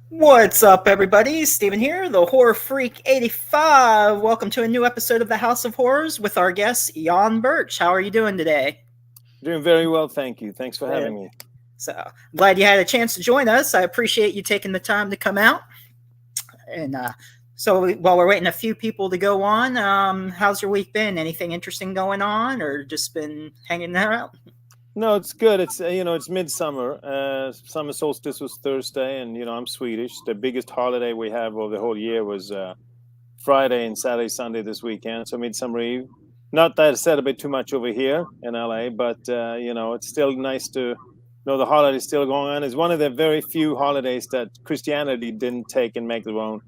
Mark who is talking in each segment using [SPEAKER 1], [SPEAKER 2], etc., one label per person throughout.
[SPEAKER 1] What's up, everybody? Steven here, the Horror Freak 85. Welcome to a new episode of the House of Horrors with our guest, Jan Birch. How are you doing today?
[SPEAKER 2] Doing very well, thank you. Thanks for
[SPEAKER 1] Uh,
[SPEAKER 2] having me.
[SPEAKER 1] So, glad you had a chance to join us. I appreciate you taking the time to come out. And while we're waiting a few people to go on, how's your week been? Anything interesting going on, or just been hanging out?
[SPEAKER 2] No, it's good. It's it's midsummer. Summer solstice was Thursday, and I'm Swedish. The biggest holiday we have over the whole year was Friday and Saturday, Sunday this weekend. So Midsummer Eve. Not that I celebrate too much over here in LA, but it's still nice to know the holiday is still going on. It's one of the very few holidays that Christianity didn't take and make their own.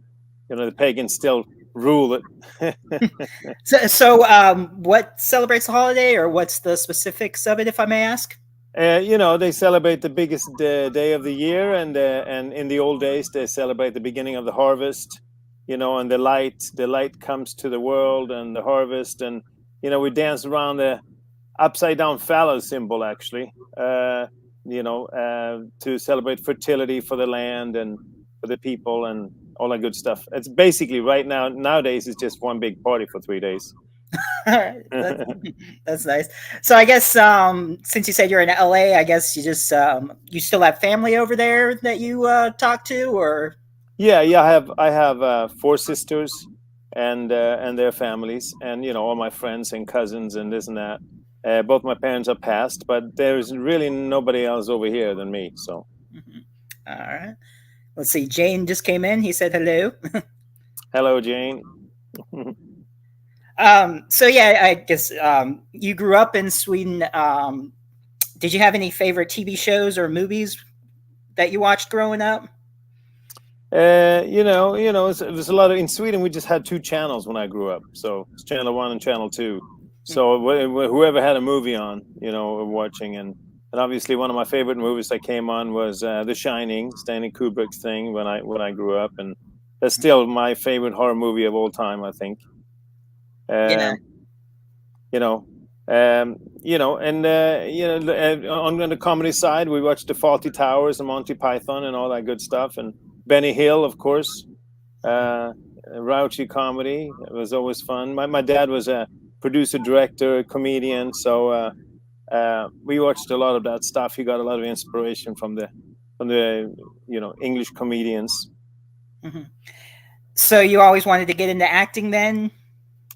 [SPEAKER 2] The pagans still rule it.
[SPEAKER 1] What celebrates the holiday, or what's the specifics of it, if I may ask?
[SPEAKER 2] They celebrate the biggest day of the year, and in the old days they celebrate the beginning of the harvest. And the light comes to the world and the harvest, and we dance around the upside down fallow symbol actually. To celebrate fertility for the land and for the people and all that good stuff. It's basically right now nowadays it's just one big party for 3 days.
[SPEAKER 1] that's, that's nice. So I guess since you said you're in LA, I guess you just you still have family over there that you talk to, or
[SPEAKER 2] Yeah. I have 4 sisters and their families, and all my friends and cousins and this and that. Both my parents are passed, but there's really nobody else over here than me. So
[SPEAKER 1] Mhm. All right. Let's see. Jane just came in. He said hello.
[SPEAKER 2] hello, Jane.
[SPEAKER 1] So yeah, I guess you grew up in Sweden. Did you have any favorite TV shows or movies that you watched growing up?
[SPEAKER 2] It was a lot of in Sweden. We just had 2 channels when I grew up, so it's Channel 1 and Channel 2. So whoever had a movie on, watching, and obviously one of my favorite movies that came on was The Shining, Stanley Kubrick's thing when I grew up, and that's still my favorite horror movie of all time, I think.
[SPEAKER 1] Yeah.
[SPEAKER 2] Um, you know, and on the comedy side, we watched The Faulty Towers and Monty Python and all that good stuff, and Benny Hill, of course. Raunchy comedy. It was always fun. My dad was a producer, director, comedian, so we watched a lot of that stuff. He got a lot of inspiration from the English comedians.
[SPEAKER 1] Hmm. So you always wanted to get into acting then?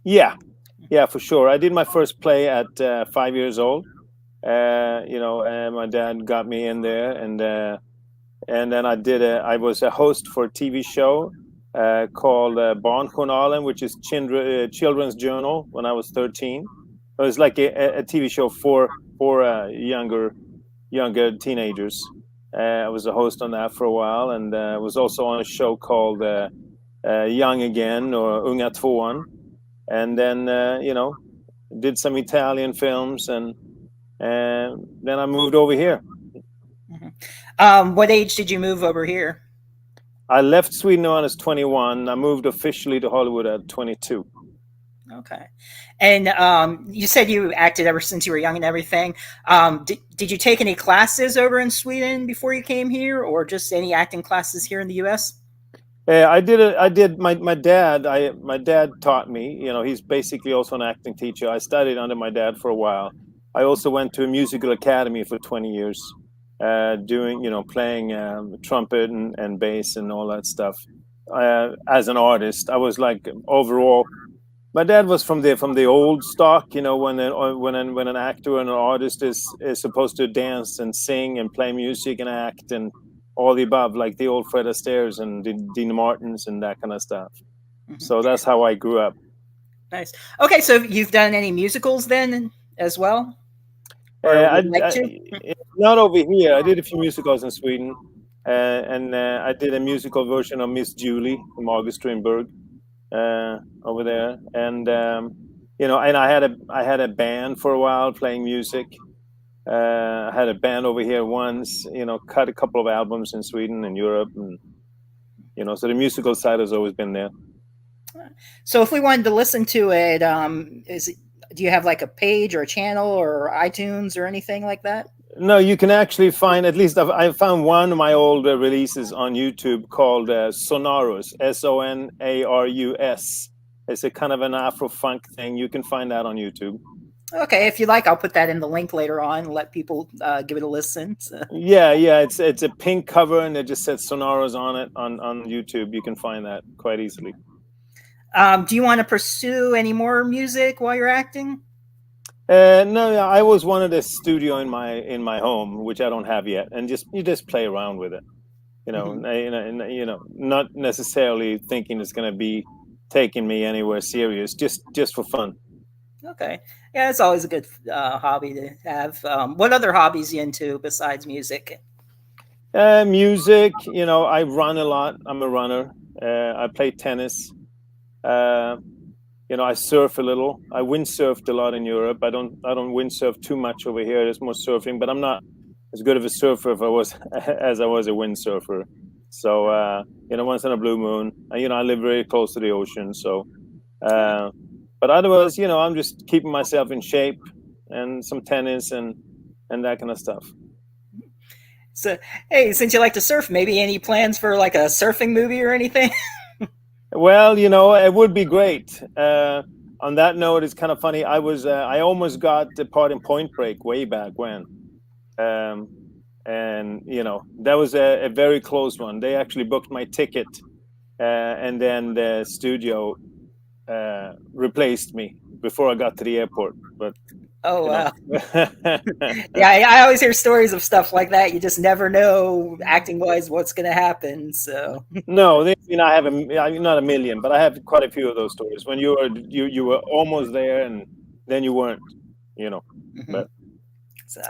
[SPEAKER 2] Yeah, for sure. I did my first play at 5 years old. And my dad got me in there, and then I was a host for a TV show called Barnjournalen, which is children's journal. When I was 13, it was like a TV show for younger teenagers. I was a host on that for a while, and was also on a show called Young Again, or Unga Tvåan, and then did some Italian films, and then I moved over here.
[SPEAKER 1] What age did you move over here?
[SPEAKER 2] I left Sweden when I was 21. I moved officially to Hollywood at 22.
[SPEAKER 1] Okay. And you said you acted ever since you were young and everything. Did you take any classes over in Sweden before you came here, or just any acting classes here in the U.S.?
[SPEAKER 2] I did. I did. My dad. My dad taught me. He's basically also an acting teacher. I studied under my dad for a while. I also went to a musical academy for 20 years, playing trumpet and bass and all that stuff. As an artist, I was like overall. My dad was from the old stock. When an actor and an artist is supposed to dance and sing and play music and act and all the above, like the old Fred Astaire's and Dean Martins and that kind of stuff.
[SPEAKER 1] Mhm.
[SPEAKER 2] So that's how I grew up.
[SPEAKER 1] Nice. Okay, so you've done any musicals then as well, or
[SPEAKER 2] Uh,
[SPEAKER 1] would
[SPEAKER 2] I,
[SPEAKER 1] like to?
[SPEAKER 2] Not over here. I did a few musicals in Sweden, and I did a musical version of Miss Julie from August Strindberg over there, and I had a band for a while playing music. I had a band over here once. Cut a couple of albums in Sweden and Europe, and so the musical side has always been there.
[SPEAKER 1] So if we wanted to listen to it, do you have like a page or a channel or iTunes or anything like that?
[SPEAKER 2] No, you can actually find, at least I found one of my old releases on YouTube called Sonorus, Sonarus. It's a kind of an Afro funk thing. You can find that on YouTube.
[SPEAKER 1] Okay, if you like, I'll put that in the link later on and let people give it a listen. So.
[SPEAKER 2] Yeah. It's a pink cover and it just says Sonorus on it on YouTube. You can find that quite easily.
[SPEAKER 1] Do you want to pursue any more music while you're acting?
[SPEAKER 2] No, yeah, I always wanted a studio in my home, which I don't have yet, and you just play around with it.
[SPEAKER 1] Mm-hmm.
[SPEAKER 2] Not necessarily thinking it's going to be taking me anywhere serious, just for fun.
[SPEAKER 1] Okay, yeah, it's always a good hobby to have. What other hobbies you into besides music?
[SPEAKER 2] Music, I run a lot. I'm a runner. I play tennis. Uh, I surf a little. I windsurfed a lot in Europe. I don't windsurf too much over here. There's more surfing, but I'm not as good of a surfer if I was as I was a windsurfer. So once in a blue moon. I live very close to the ocean, so.
[SPEAKER 1] Uh,
[SPEAKER 2] Uh, but otherwise, I'm just keeping myself in shape and some tennis and that kind of stuff.
[SPEAKER 1] so, hey, since you like to surf, maybe any plans for like a surfing movie or anything?
[SPEAKER 2] Well, it would be great. On that note, it's kind of funny. I almost got the part in Point Break way back when, um, and that was a very close one. They actually booked my ticket, and then the studio replaced me before I got to the airport. But
[SPEAKER 1] Oh
[SPEAKER 2] you know,
[SPEAKER 1] wow. Yeah, I always hear stories of stuff like that. You just never know acting wise what's going to happen. So.
[SPEAKER 2] no, I have not a million, but I have quite a few of those stories when you were almost there and then you weren't. You know,
[SPEAKER 1] Mhm.
[SPEAKER 2] but
[SPEAKER 1] So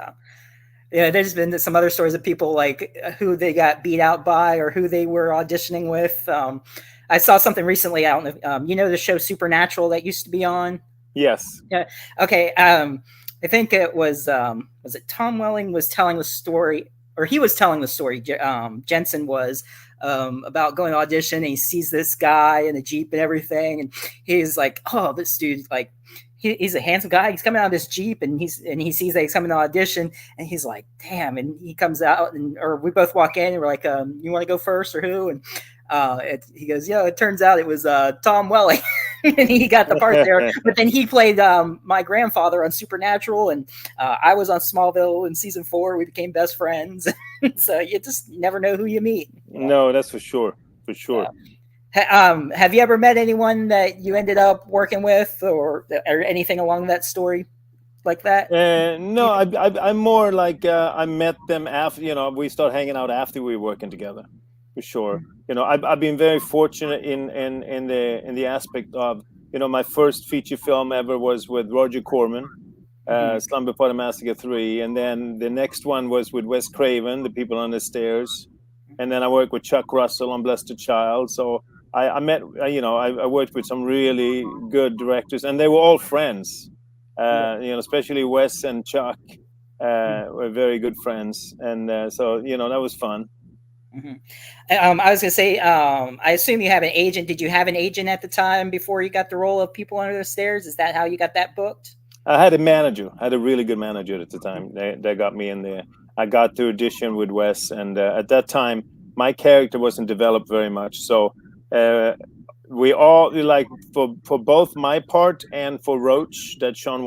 [SPEAKER 1] yeah, there's been some other stories of people like who they got beat out by or who they were auditioning with. I saw something recently out. The show Supernatural that used to be on.
[SPEAKER 2] yes.
[SPEAKER 1] Yeah. Okay. I think it was it Tom Welling was telling the story, or he was telling the story. Jensen was about going to audition, and he sees this guy in a jeep and everything, and he's like, "Oh, this dude like." He's a handsome guy. He's coming out of this jeep, and he sees that he's coming to audition, and he's like, "Damn!" And he comes out, or we both walk in, and we're like, "You want to go first, or who?" And he goes, "Yeah." It turns out it was Tom Welling. And he got the part there. But then he played my grandfather on Supernatural, and I was on Smallville in season 4. We became best friends. So you just never know who you meet.
[SPEAKER 2] No, that's for sure. For sure.
[SPEAKER 1] Have you ever met anyone that you ended up working with, or anything along that story like that?
[SPEAKER 2] No, I'm more like I met them after. We start hanging out after we were working together, for sure. I've been very fortunate in the aspect of my first feature film ever was with Roger Corman,
[SPEAKER 1] Mm-hmm.
[SPEAKER 2] Slumber Party Massacre 3, and then the next one was with Wes Craven, The People on the Stairs, and then I worked with Chuck Russell on Blessed Child. So I met, I worked with some really good directors, and they were all friends.
[SPEAKER 1] Yeah.
[SPEAKER 2] Especially Wes and Chuck were very good friends, and so that was fun.
[SPEAKER 1] Mm-hmm. I was gonna say, I assume you have an agent. Did you have an agent at the time before you got the role of People Under the Stairs? Is that how you got that booked?
[SPEAKER 2] I had a manager. I had a really good manager at the time. They got me in there. I got to audition with Wes, and at that time, my character wasn't developed very much. So uh, we all like for both my part and for Roach that Sean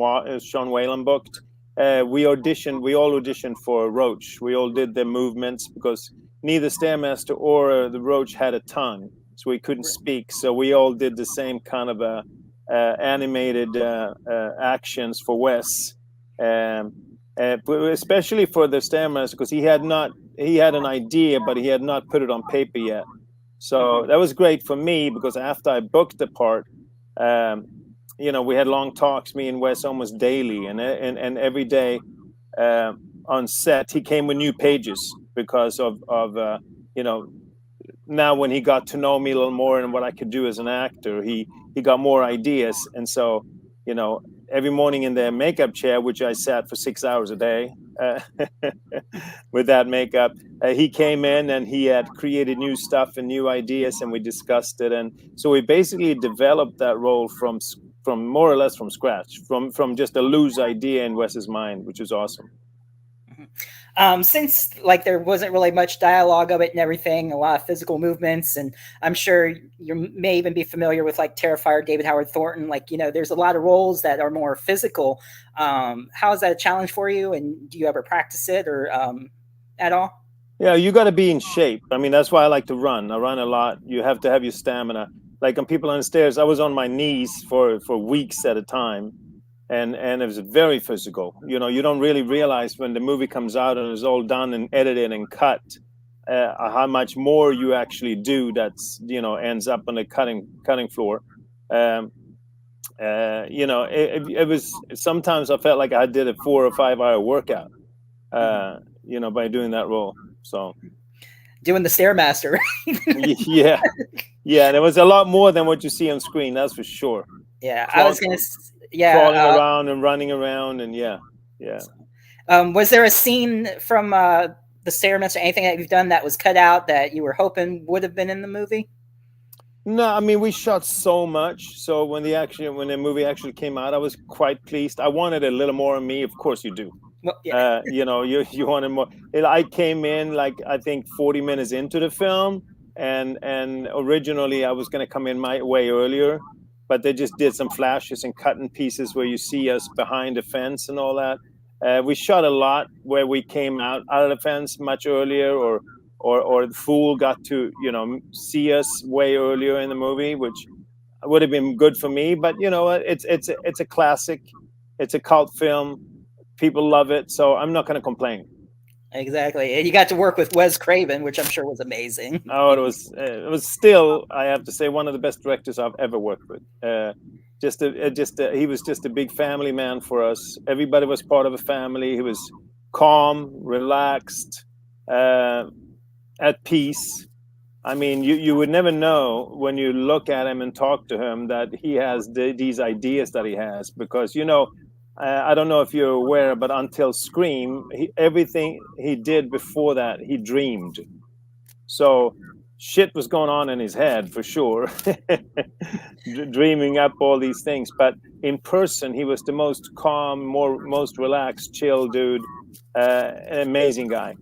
[SPEAKER 2] Whalen booked. We auditioned. We all auditioned for Roach. We all did the movements because neither Stairmaster or the Roach had a tongue, so we couldn't speak. So we all did the same kind of a animated actions for Wes, um, especially for the Stairmaster because he had an idea, but he had not put it on paper yet. So
[SPEAKER 1] Mm-hmm.
[SPEAKER 2] that was great for me because after I booked the part, um, we had long talks, me and Wes, almost daily, and every day uh, on set, he came with new pages because of now when he got to know me a little more and what I could do as an actor, he got more ideas, and so every morning in the makeup chair, which I sat for 6 hours a day with that makeup, he came in and he had created new stuff and new ideas, and we discussed it, and so we basically developed that role from more or less from scratch, from just a loose idea in Wes's mind, which was awesome.
[SPEAKER 1] Since like there wasn't really much dialogue of it and everything, a lot of physical movements, and I'm sure you may even be familiar with like Terrifier, David Howard Thornton. Like there's a lot of roles that are more physical. How is that a challenge for you? And do you ever practice it or at all?
[SPEAKER 2] Yeah, you got to be in shape. I mean, that's why I like to run. I run a lot. You have to have your stamina. Like on people on the stairs, I was on my knees for weeks at a time, and it was very physical. You don't really realize when the movie comes out and it's all done and edited and cut, how much more you actually do. That's ends up on the cutting floor. Um, it was sometimes I felt like I did a 4 or 5 hour workout. By doing that role. So
[SPEAKER 1] doing the Stairmaster.
[SPEAKER 2] yeah, yeah, and it was a lot more than what you see on screen. That's for sure.
[SPEAKER 1] Yeah, I was gonna. Yeah,
[SPEAKER 2] crawling around and running around, and yeah.
[SPEAKER 1] Was there a scene from the Stairmaster, anything that you've done that was cut out that you were hoping would have been in the movie?
[SPEAKER 2] No, I mean we shot so much. So when the movie actually came out, I was quite pleased. I wanted a little more of me. Of course, you do.
[SPEAKER 1] Well, yeah.
[SPEAKER 2] You wanted more. I came in like I think 40 minutes into the film, and originally I was going to come in my way earlier, but they just did some flashes and cutting pieces where you see us behind the fence and all that. We shot a lot where we came out of the fence much earlier, or the fool got to see us way earlier in the movie, which would have been good for me. But it's a classic, it's a cult film. People love it, so I'm not going to complain.
[SPEAKER 1] Exactly, and you got to work with Wes Craven, which I'm sure was amazing.
[SPEAKER 2] Oh, it was still, I have to say, one of the best directors I've ever worked with. He was just a big family man for us. Everybody was part of a family. He was calm, relaxed, at peace. I mean, you would never know when you look at him and talk to him that he has these ideas that he has, because I don't know if you're aware, but until Scream, everything he did before that, he dreamed. So shit was going on in his head for sure, dreaming up all these things. But in person, he was the most calm, most relaxed, chill dude. An amazing guy.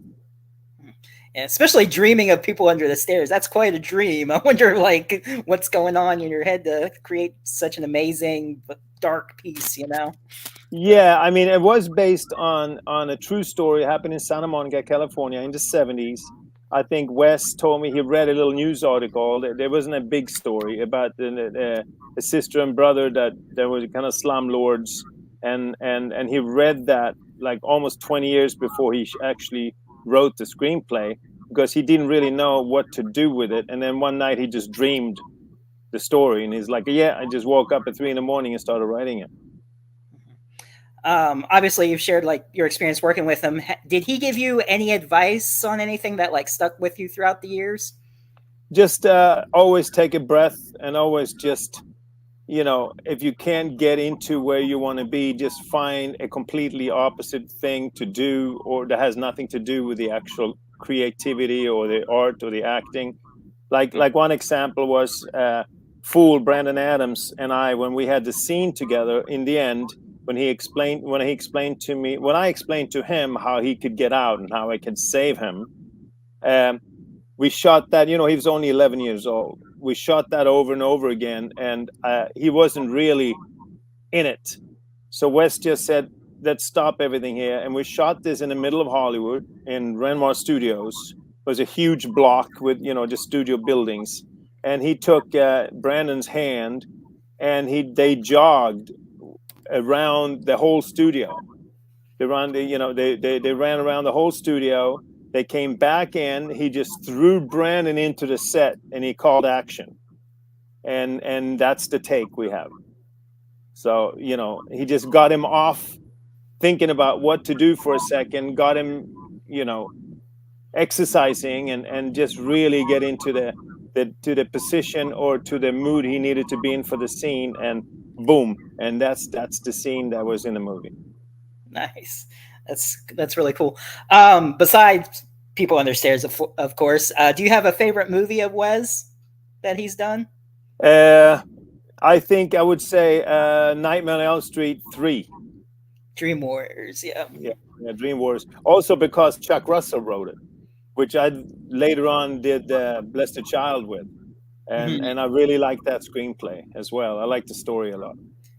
[SPEAKER 1] And especially dreaming of people under the stairs. That's quite a dream. I wonder, like, what's going on in your head to create such an amazing but dark piece,
[SPEAKER 2] Yeah, I mean, it was based on a true story happened in Santa Monica, California, in the 70s. I think Wes told me he read a little news article. There wasn't a big story about a sister and brother that were kind of slumlords, and he read that like almost 20 years before he actually wrote the screenplay, because he didn't really know what to do with it. And then one night he just dreamed the story, and he's like, "Yeah, I just woke up at 3 a.m. and started writing it."
[SPEAKER 1] Obviously, you've shared like your experience working with him. Did he give you any advice on anything that like stuck with you throughout the years?
[SPEAKER 2] Just always take a breath, and always just, if you can't get into where you want to be, just find a completely opposite thing to do, or that has nothing to do with the actual creativity or the art or the acting. Like one example was Fool, Brandon Adams, and I, when we had the scene together in the end, when I explained to him how he could get out and how I could save him. We shot that, he was only 11 years old. We shot that over and over again, and he wasn't really in it. So Wes just said, let's stop everything here. And we shot this in the middle of Hollywood in Renmar Studios. It was a huge block with, just studio buildings. And he took Brandon's hand, and they jogged around the whole studio. They ran around the whole studio. They came back in. He just threw Brandon into the set, and he called action. And that's the take we have. So, he just got him off thinking about what to do for a second, got him, exercising and just really get into the position or to the mood he needed to be in for the scene, and boom. And that's the scene that was in the movie.
[SPEAKER 1] Nice. That's really cool. Besides People Under Stairs, of course, do you have a favorite movie of Wes that he's done?
[SPEAKER 2] I think I would say Nightmare on Elm Street 3.
[SPEAKER 1] Dream Warriors, yeah.
[SPEAKER 2] Yeah, Dream Warriors. Also because Chuck Russell wrote it, which I later on did Bless the Child with, and I really like that screenplay as well. I like the story a lot.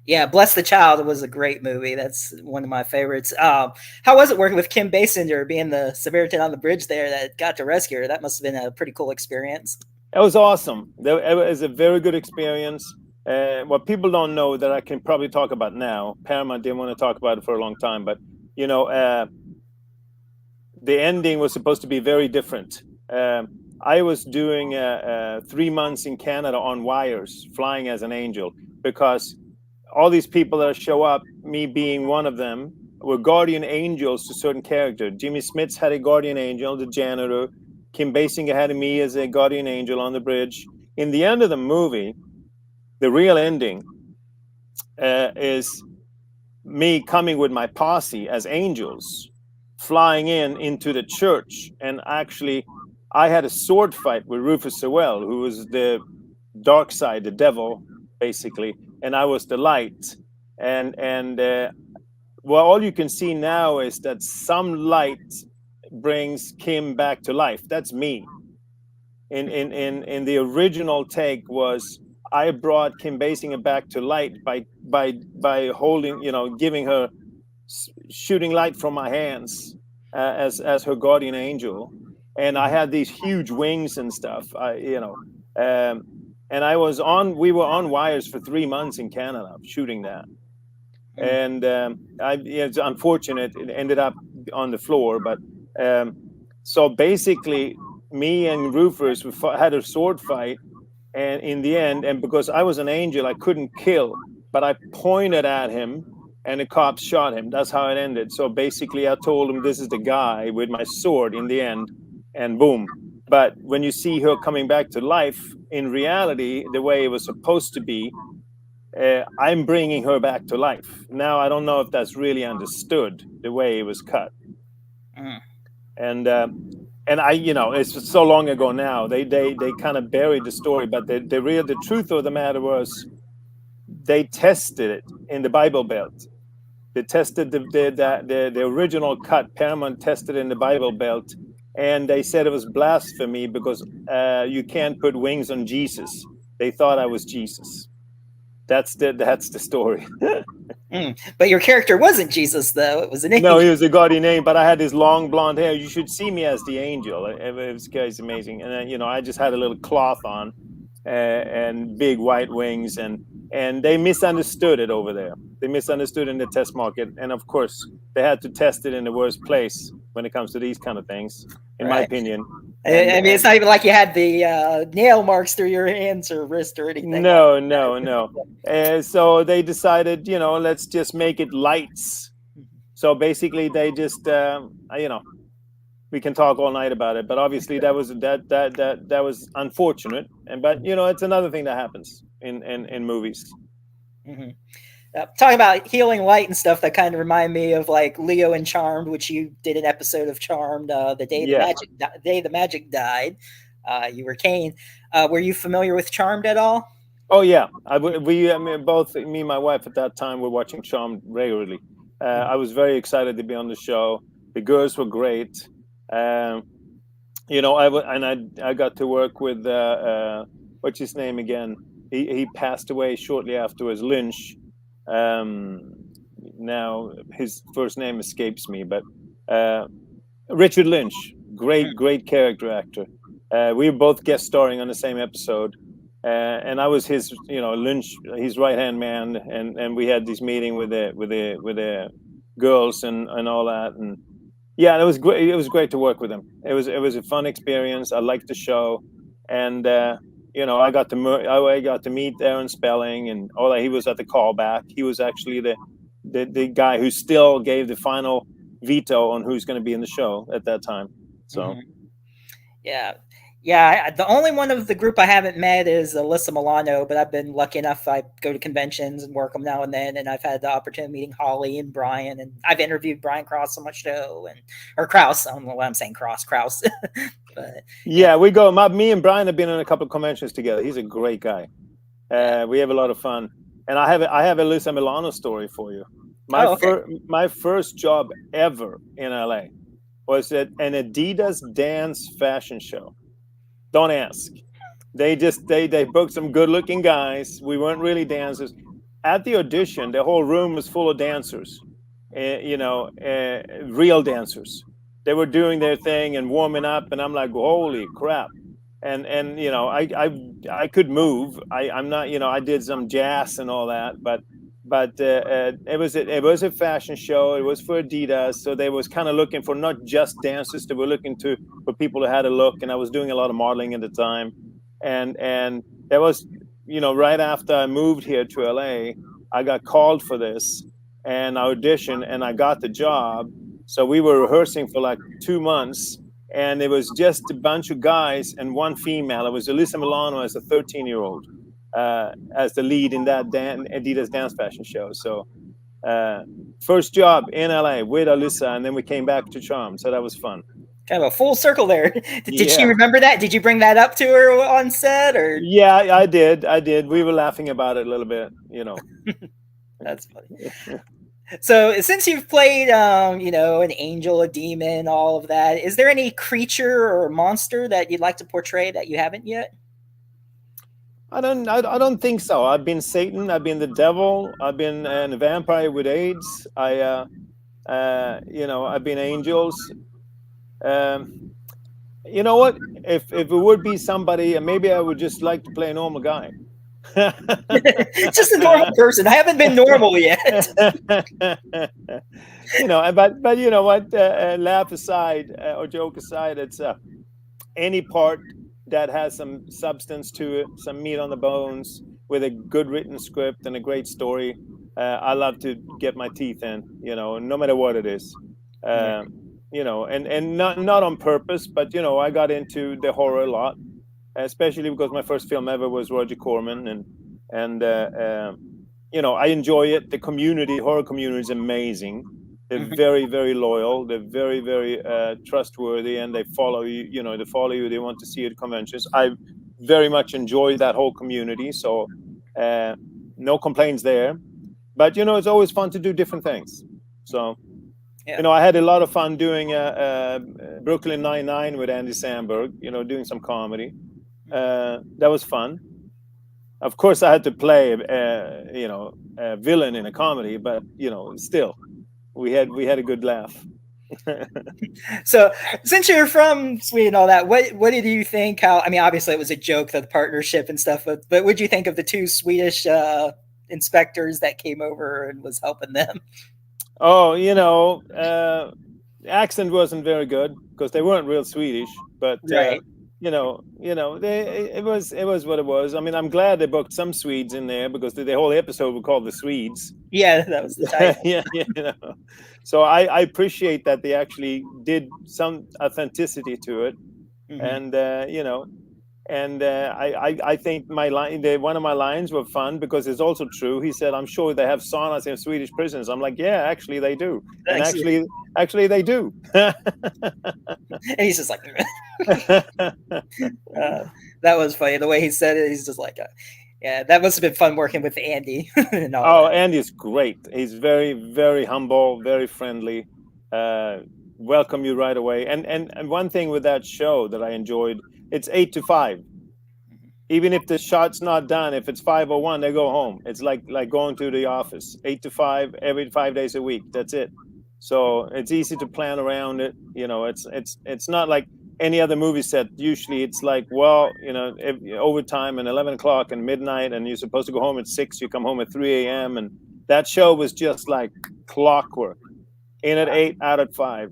[SPEAKER 1] Yeah, Bless the Child was a great movie. That's one of my favorites. How was it working with Kim Basinger, being the Samaritan on the bridge there that got to rescue her? That must have been a pretty cool experience.
[SPEAKER 2] It was awesome. It was a very good experience. What people don't know that I can probably talk about now. Paramount didn't want to talk about it for a long time, but you know, the ending was supposed to be very different. I was doing 3 months in Canada on wires, flying as an angel, because all these people that show up, me being one of them, were guardian angels to certain characters. Jimmy Smits had a guardian angel, the janitor. Kim Basinger had me as a guardian angel on the bridge. In the end of the movie, the real ending is me coming with my posse as angels, flying into the church, and actually, I had a sword fight with Rufus Sewell, who was the dark side, the devil, basically, and I was the light. And well, all you can see now is that some light brings Kim back to life. That's me. In the original take was I brought Kim Basinger back to light by holding, giving her shooting light from my hands as her guardian angel, and I had these huge wings and stuff. And we were on wires for 3 months in Canada shooting that, and it's unfortunate it ended up on the floor, but so basically me and Rufus had a sword fight, and in the end, and because I was an angel, I couldn't kill, but I pointed at him and the cops shot him. That's how it ended. So basically I told him this is the guy with my sword in the end, and boom. But when you see her coming back to life in reality, the way it was supposed to be, I'm bringing her back to life. Now, I don't know if that's really understood the way it was cut. And I, it's so long ago now. They kind of buried the story, but the truth of the matter was, they tested it in the Bible Belt. They tested the original cut. Paramount tested in the Bible Belt, and they said it was blasphemy because you can't put wings on Jesus. They thought I was Jesus. That's the story.
[SPEAKER 1] But your character wasn't Jesus, though. It was an angel.
[SPEAKER 2] No, he was a guardian angel, but I had this long blonde hair. You should see me as the angel. It was amazing. And then, I just had a little cloth on and big white wings, and they misunderstood it over there. They misunderstood in the test market, and of course, they had to test it in the worst place when it comes to these kind of things, in my opinion.
[SPEAKER 1] It's not even like you had the nail marks through your hands or wrist or anything.
[SPEAKER 2] No. So they decided, let's just make it lights. So basically, they just, we can talk all night about it, but obviously that was unfortunate. But it's another thing that happens in movies.
[SPEAKER 1] Talking about healing light and stuff, that kind of remind me of like Leo and Charmed, which you did an episode of Charmed the day the magic died. You were Kane. Were you familiar with Charmed at all?
[SPEAKER 2] Oh yeah, both me and my wife at that time were watching Charmed regularly. I was very excited to be on the show. The girls were great. I got to work with what's his name again? He passed away shortly afterwards. Lynch. Now his first name escapes me, but Richard Lynch, great character actor. We were both guest starring on the same episode, and I was his, Lynch, his right hand man, and we had this meeting with the girls and all that, and yeah, it was great. It was great to work with him. It was a fun experience. I liked the show, and I got to meet Aaron Spelling and all that. He was at the callback. He was actually the guy who still gave the final veto on who's going to be in the show at that time. So,
[SPEAKER 1] yeah. The only one of the group I haven't met is Alyssa Milano, but I've been lucky enough. I go to conventions and work them now and then, and I've had the opportunity of meeting Holly and Brian, and I've interviewed Brian Krause on my show, or Krause. I don't know why I'm saying Krause. But
[SPEAKER 2] yeah, we go. Me and Brian have been in a couple of conventions together. He's a great guy. We have a lot of fun, and I have a Alyssa Milano story for you. My
[SPEAKER 1] Oh, okay.
[SPEAKER 2] first job ever in LA was at an Adidas dance fashion show. Don't ask. They booked some good looking guys. We weren't really dancers. At the audition, the whole room was full of dancers, real dancers. They were doing their thing and warming up, and I'm like, holy crap! And I could move. I'm not, I did some jazz and all that, but it was a fashion show. It was for Adidas, so they was kind of looking for not just dancers. They were looking for people who had a look, and I was doing a lot of modeling at the time, and that was, right after I moved here to LA, I got called for this and I auditioned and I got the job. So we were rehearsing for like 2 months, and it was just a bunch of guys and one female. It was Alyssa Milano as a 13-year-old, as the lead in that Adidas dance fashion show. So uh, first job in LA with Alyssa, and then we came back to Charm. So that was fun.
[SPEAKER 1] Kind of a full circle there. Did she
[SPEAKER 2] Yeah.
[SPEAKER 1] remember that? Did you bring that up to her on set, or?
[SPEAKER 2] Yeah, I did. I did. We were laughing about it a little bit.
[SPEAKER 1] That's funny. So, since you've played, an angel, a demon, all of that, is there any creature or monster that you'd like to portray that you haven't yet?
[SPEAKER 2] I don't think so. I've been Satan. I've been the devil. I've been a vampire with AIDS. I've been angels. You know what? If it would be somebody, maybe I would just like to play a normal guy.
[SPEAKER 1] Just a normal person. I haven't been normal yet.
[SPEAKER 2] But you know what? Laugh aside, or joke aside, it's any part that has some substance to it, some meat on the bones, with a good written script and a great story. I love to get my teeth in, no matter what it is. And not on purpose, but I got into the horror a lot, especially because my first film ever was Roger Corman, and I enjoy it. The horror community is amazing. They're very, very loyal. They're very, very trustworthy, and they follow you. They follow you. They want to see you at conventions. I very much enjoy that whole community. So no complaints there. But it's always fun to do different things. So.
[SPEAKER 1] Yeah.
[SPEAKER 2] I had a lot of fun doing Brooklyn Nine-Nine with Andy Samberg, doing some comedy. That was fun. Of course, I had to play, a villain in a comedy, but, still, we had a good laugh.
[SPEAKER 1] So, since you're from Sweden and all that, what did you think? Obviously, it was a joke, the partnership and stuff, but what did you think of the two Swedish inspectors that came over and was helping them?
[SPEAKER 2] Oh, accent wasn't very good because they weren't real Swedish, but
[SPEAKER 1] right.
[SPEAKER 2] It was what it was. I mean, I'm glad they booked some Swedes in there because the whole episode was called The Swedes.
[SPEAKER 1] Yeah, that was the title.
[SPEAKER 2] Yeah. So I appreciate that they actually did some authenticity to it, and I think one of my lines were fun because it's also true. He said, "I'm sure they have saunas in Swedish prisons." I'm like, "Yeah, actually they do, and actually they do."
[SPEAKER 1] And he's just like, that was funny. The way he said it, he's just like, yeah, that must have been fun working with Andy.
[SPEAKER 2] Andy's great. He's very, very humble, very friendly. Welcome you right away. And one thing with that show that I enjoyed, it's 8 to 5. Even if the shot's not done, if it's 5:01, they go home. It's like going to the office. 8 to 5 every 5 days a week. That's it. So it's easy to plan around it. It's not like any other movie set. Usually it's like, overtime and 11 o'clock and midnight, and you're supposed to go home at 6. You come home at 3 a.m. And that show was just like clockwork. In at 8, out at 5.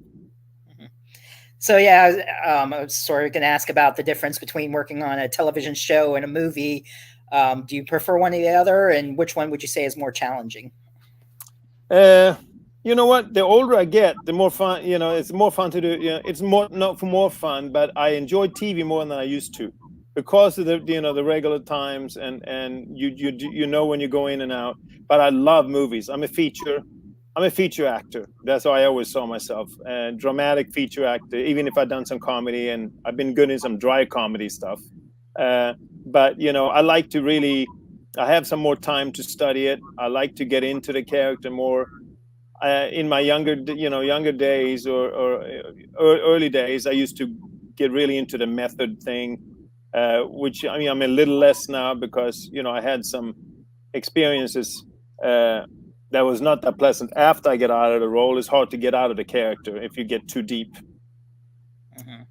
[SPEAKER 1] So yeah, I was sort of going to ask about the difference between working on a television show and a movie. Do you prefer one or the other, and which one would you say is more challenging?
[SPEAKER 2] You know what? The older I get, the more fun. It's more fun to do. It's not for more fun, but I enjoy TV more than I used to because of the regular times and you know when you go in and out. But I love movies. I'm a feature actor. That's how I always saw myself. Dramatic feature actor, even if I've done some comedy, and I've been good in some dry comedy stuff. But I like to I have some more time to study it. I like to get into the character more. in my younger days or early days, I used to get really into the method thing, which I mean I'm a little less now because I had some experiences that was not that pleasant after I get out of the role. It's hard to get out of the character if you get too deep.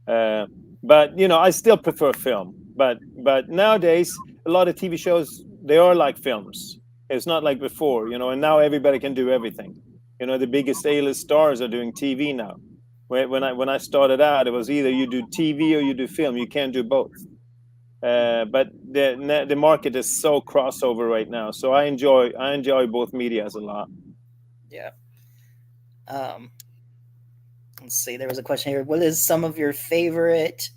[SPEAKER 2] But I still prefer film. But nowadays, a lot of TV shows, they are like films. It's not like before, and now everybody can do everything. The biggest A-list stars are doing TV now. When I started out, it was either you do TV or you do film. You can't do both. But the market is so crossover right now, so I enjoy both medias a lot.
[SPEAKER 1] Yeah. Let's see. There was a question here. What is some of your favorite?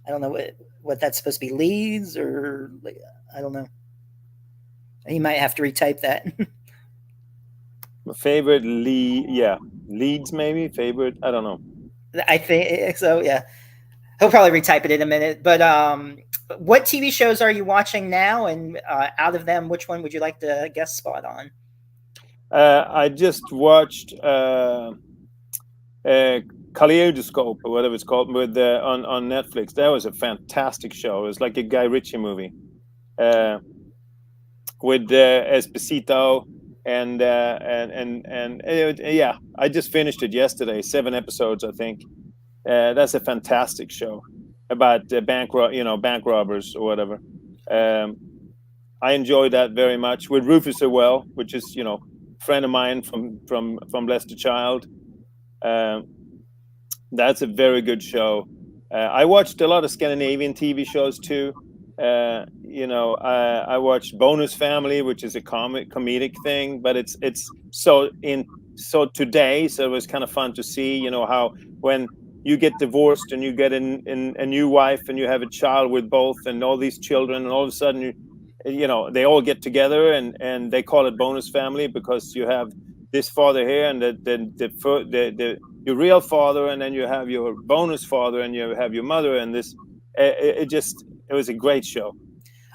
[SPEAKER 1] I don't know what that's supposed to be. Leads or I don't know. You might have to retype that.
[SPEAKER 2] My favorite leads maybe favorite. I don't know.
[SPEAKER 1] I think so. Yeah, he'll probably retype it in a minute. But what TV shows are you watching now? And out of them, which one would you like to guest spot on?
[SPEAKER 2] I just watched Kaleidoscope or whatever it's called with on Netflix. That was a fantastic show. It was like a Guy Ritchie movie with Esposito and yeah, I just finished it yesterday. 7 episodes, I think. That's a fantastic show about bank robbers or whatever. I enjoy that very much with Rufus Sewell, which is friend of mine from Blessed Child. That's a very good show. I watched a lot of Scandinavian TV shows too. I watched Bonus Family, which is a comedic thing, but it's so today. So it was kind of fun to see, how when you get divorced and you get a new wife and you have a child with both and all these children, and all of a sudden they all get together and they call it Bonus Family because you have this father here and your real father, and then you have your bonus father and you have your mother, and this it was a great show.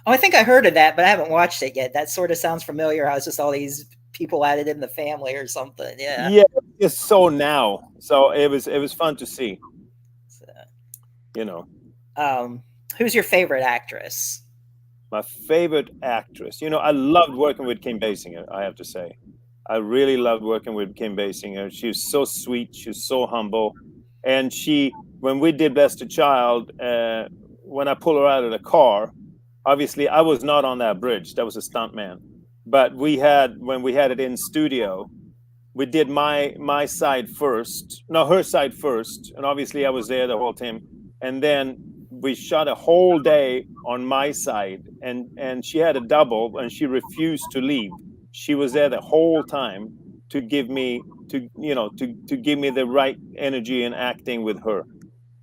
[SPEAKER 1] Oh, I think I heard of that, but I haven't watched it yet. That sort of sounds familiar. How it's just all these people added in the family or something. Yeah,
[SPEAKER 2] it's so now. So it was fun to see.
[SPEAKER 1] Who's your favorite actress?
[SPEAKER 2] My favorite actress, I loved working with Kim Basinger. I have to say, I really loved working with Kim Basinger. She was so sweet. She was so humble, and when we did Blessed Child, when I pulled her out of the car, obviously I was not on that bridge. That was a stuntman. But when we had it in studio, we did my side first. No, her side first. And obviously I was there the whole time. And then we shot a whole day on my side. And she had a double and she refused to leave. She was there the whole time to give me the right energy and acting with her.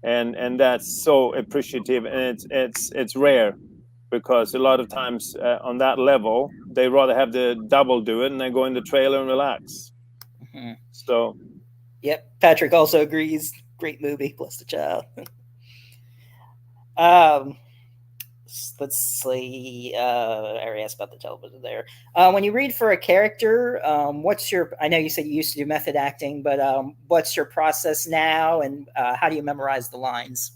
[SPEAKER 2] And that's so appreciative, and it's rare because a lot of times on that level they rather have the double do it and then go in the trailer and relax. Mm-hmm. So,
[SPEAKER 1] yep, Patrick also agrees. Great movie, Blessed Child. Let's see. I already asked about the television there. When you read for a character, I know you said you used to do method acting, but what's your process now, and how do you memorize the lines?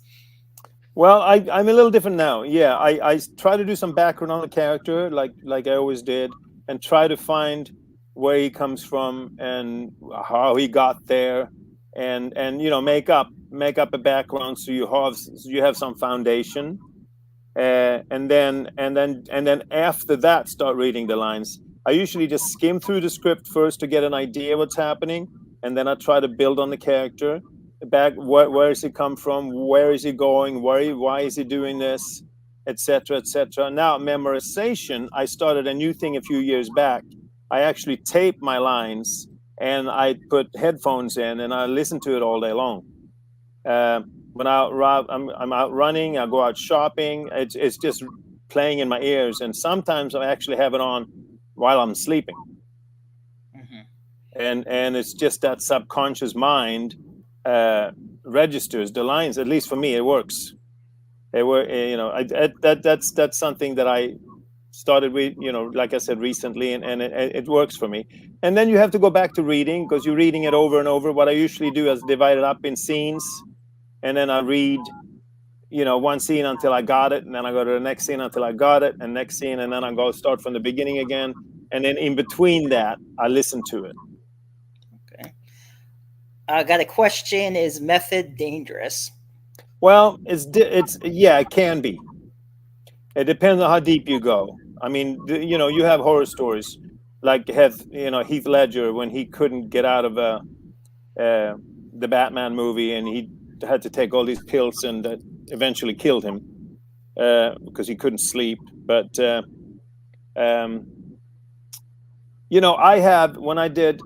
[SPEAKER 2] Well, I'm a little different now. Yeah, I try to do some background on the character, like I always did, and try to find where he comes from and how he got there, and make up a background so you have some foundation. And then after that, start reading the lines. I usually just skim through the script first to get an idea what's happening, and then I try to build on the character. Where is he come from? Where is he going? Why is he doing this? Etc. etc. Now memorization. I started a new thing a few years back. I actually tape my lines and I put headphones in and I listen to it all day long. When I'm out running, I go out shopping. It's just playing in my ears, and sometimes I actually have it on while I'm sleeping. Mm-hmm. And it's just that subconscious mind registers the lines. At least for me, it works. That's something that I started with, like I said, recently, and it works for me. And then you have to go back to reading, because you're reading it over and over. What I usually do is divide it up in scenes, and then I read, one scene until I got it, and then I go to the next scene until I got it, and next scene, and then I go start from the beginning again, and then in between that, I listen to it.
[SPEAKER 1] Okay. I got a question. Is method dangerous?
[SPEAKER 2] Well, yeah, it can be. It depends on how deep you go. I mean, you have horror stories like Heath Ledger, when he couldn't get out of the Batman movie, and he had to take all these pills, and that eventually killed him because he couldn't sleep. But I have when I did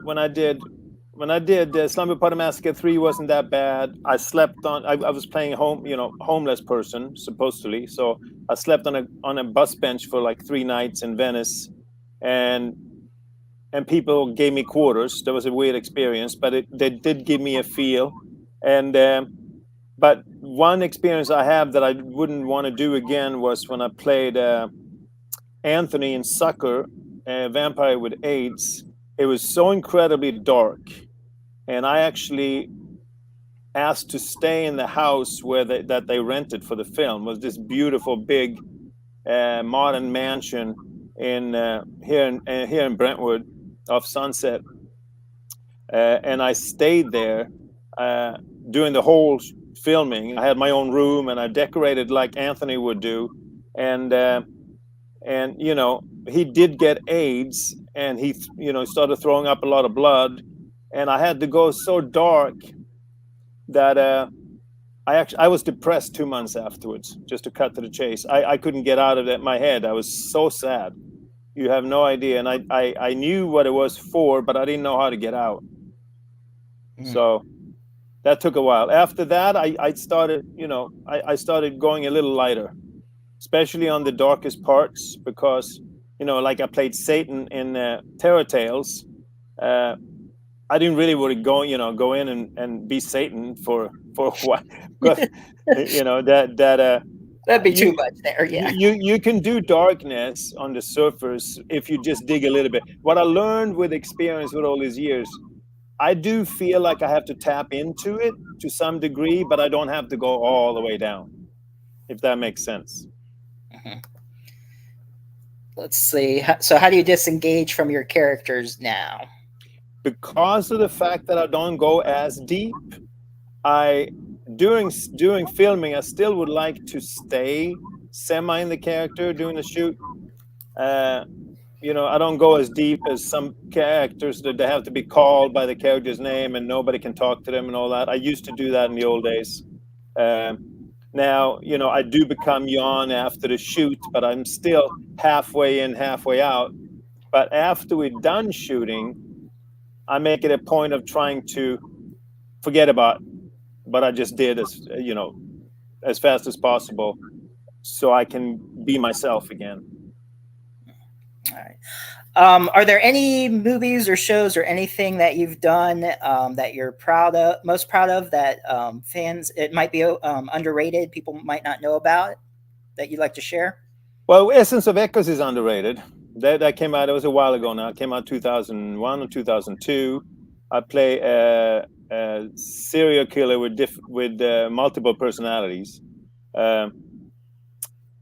[SPEAKER 2] Slumber Party Massacre 3 wasn't that bad. I slept on. I was playing homeless person supposedly, so I slept on a bus bench for like 3 nights in Venice, and people gave me quarters. That was a weird experience, but they did give me a feel. And but one experience I have that I wouldn't want to do again was when I played Anthony in Sucker, a vampire with AIDS. It was so incredibly dark, and I actually asked to stay in the house that they rented for the film. It was this beautiful big modern mansion here in Brentwood off Sunset, and I stayed there during the whole filming. I had my own room, and I decorated like Anthony would do, and he did get AIDS, and he started throwing up a lot of blood, and I had to go so dark that I was depressed 2 months afterwards. Just to cut to the chase, I couldn't get out of my head. I was so sad. You have no idea. And I knew what it was for, but I didn't know how to get out. So that took a while. After that, I started going a little lighter, especially on the darkest parts, because like I played Satan in Terror Tales. I didn't really want to go in and be Satan for a while, because
[SPEAKER 1] that'd be too much there. Yeah.
[SPEAKER 2] You can do darkness on the surface if you just dig a little bit. What I learned with experience with all these years, I do feel like I have to tap into it to some degree, but I don't have to go all the way down, if that makes sense.
[SPEAKER 1] Mm-hmm. Let's see. So how do you disengage from your characters now?
[SPEAKER 2] Because of the fact that I don't go as deep, during filming, I still would like to stay semi in the character during the shoot. I don't go as deep as some characters that they have to be called by the character's name and nobody can talk to them and all that. I used to do that in the old days. Now, I do become Jan after the shoot, but I'm still halfway in, halfway out. But after we're done shooting, I make it a point of trying to forget about what I just did as fast as possible, so I can be myself again.
[SPEAKER 1] All right. Are there any movies or shows or anything that you've done that you're most proud of, that fans, it might be underrated, people might not know about, that you'd like to share?
[SPEAKER 2] Well, Essence of Echoes is underrated. That came out, it was a while ago now. It came out 2001 or 2002. I play a serial killer with multiple personalities.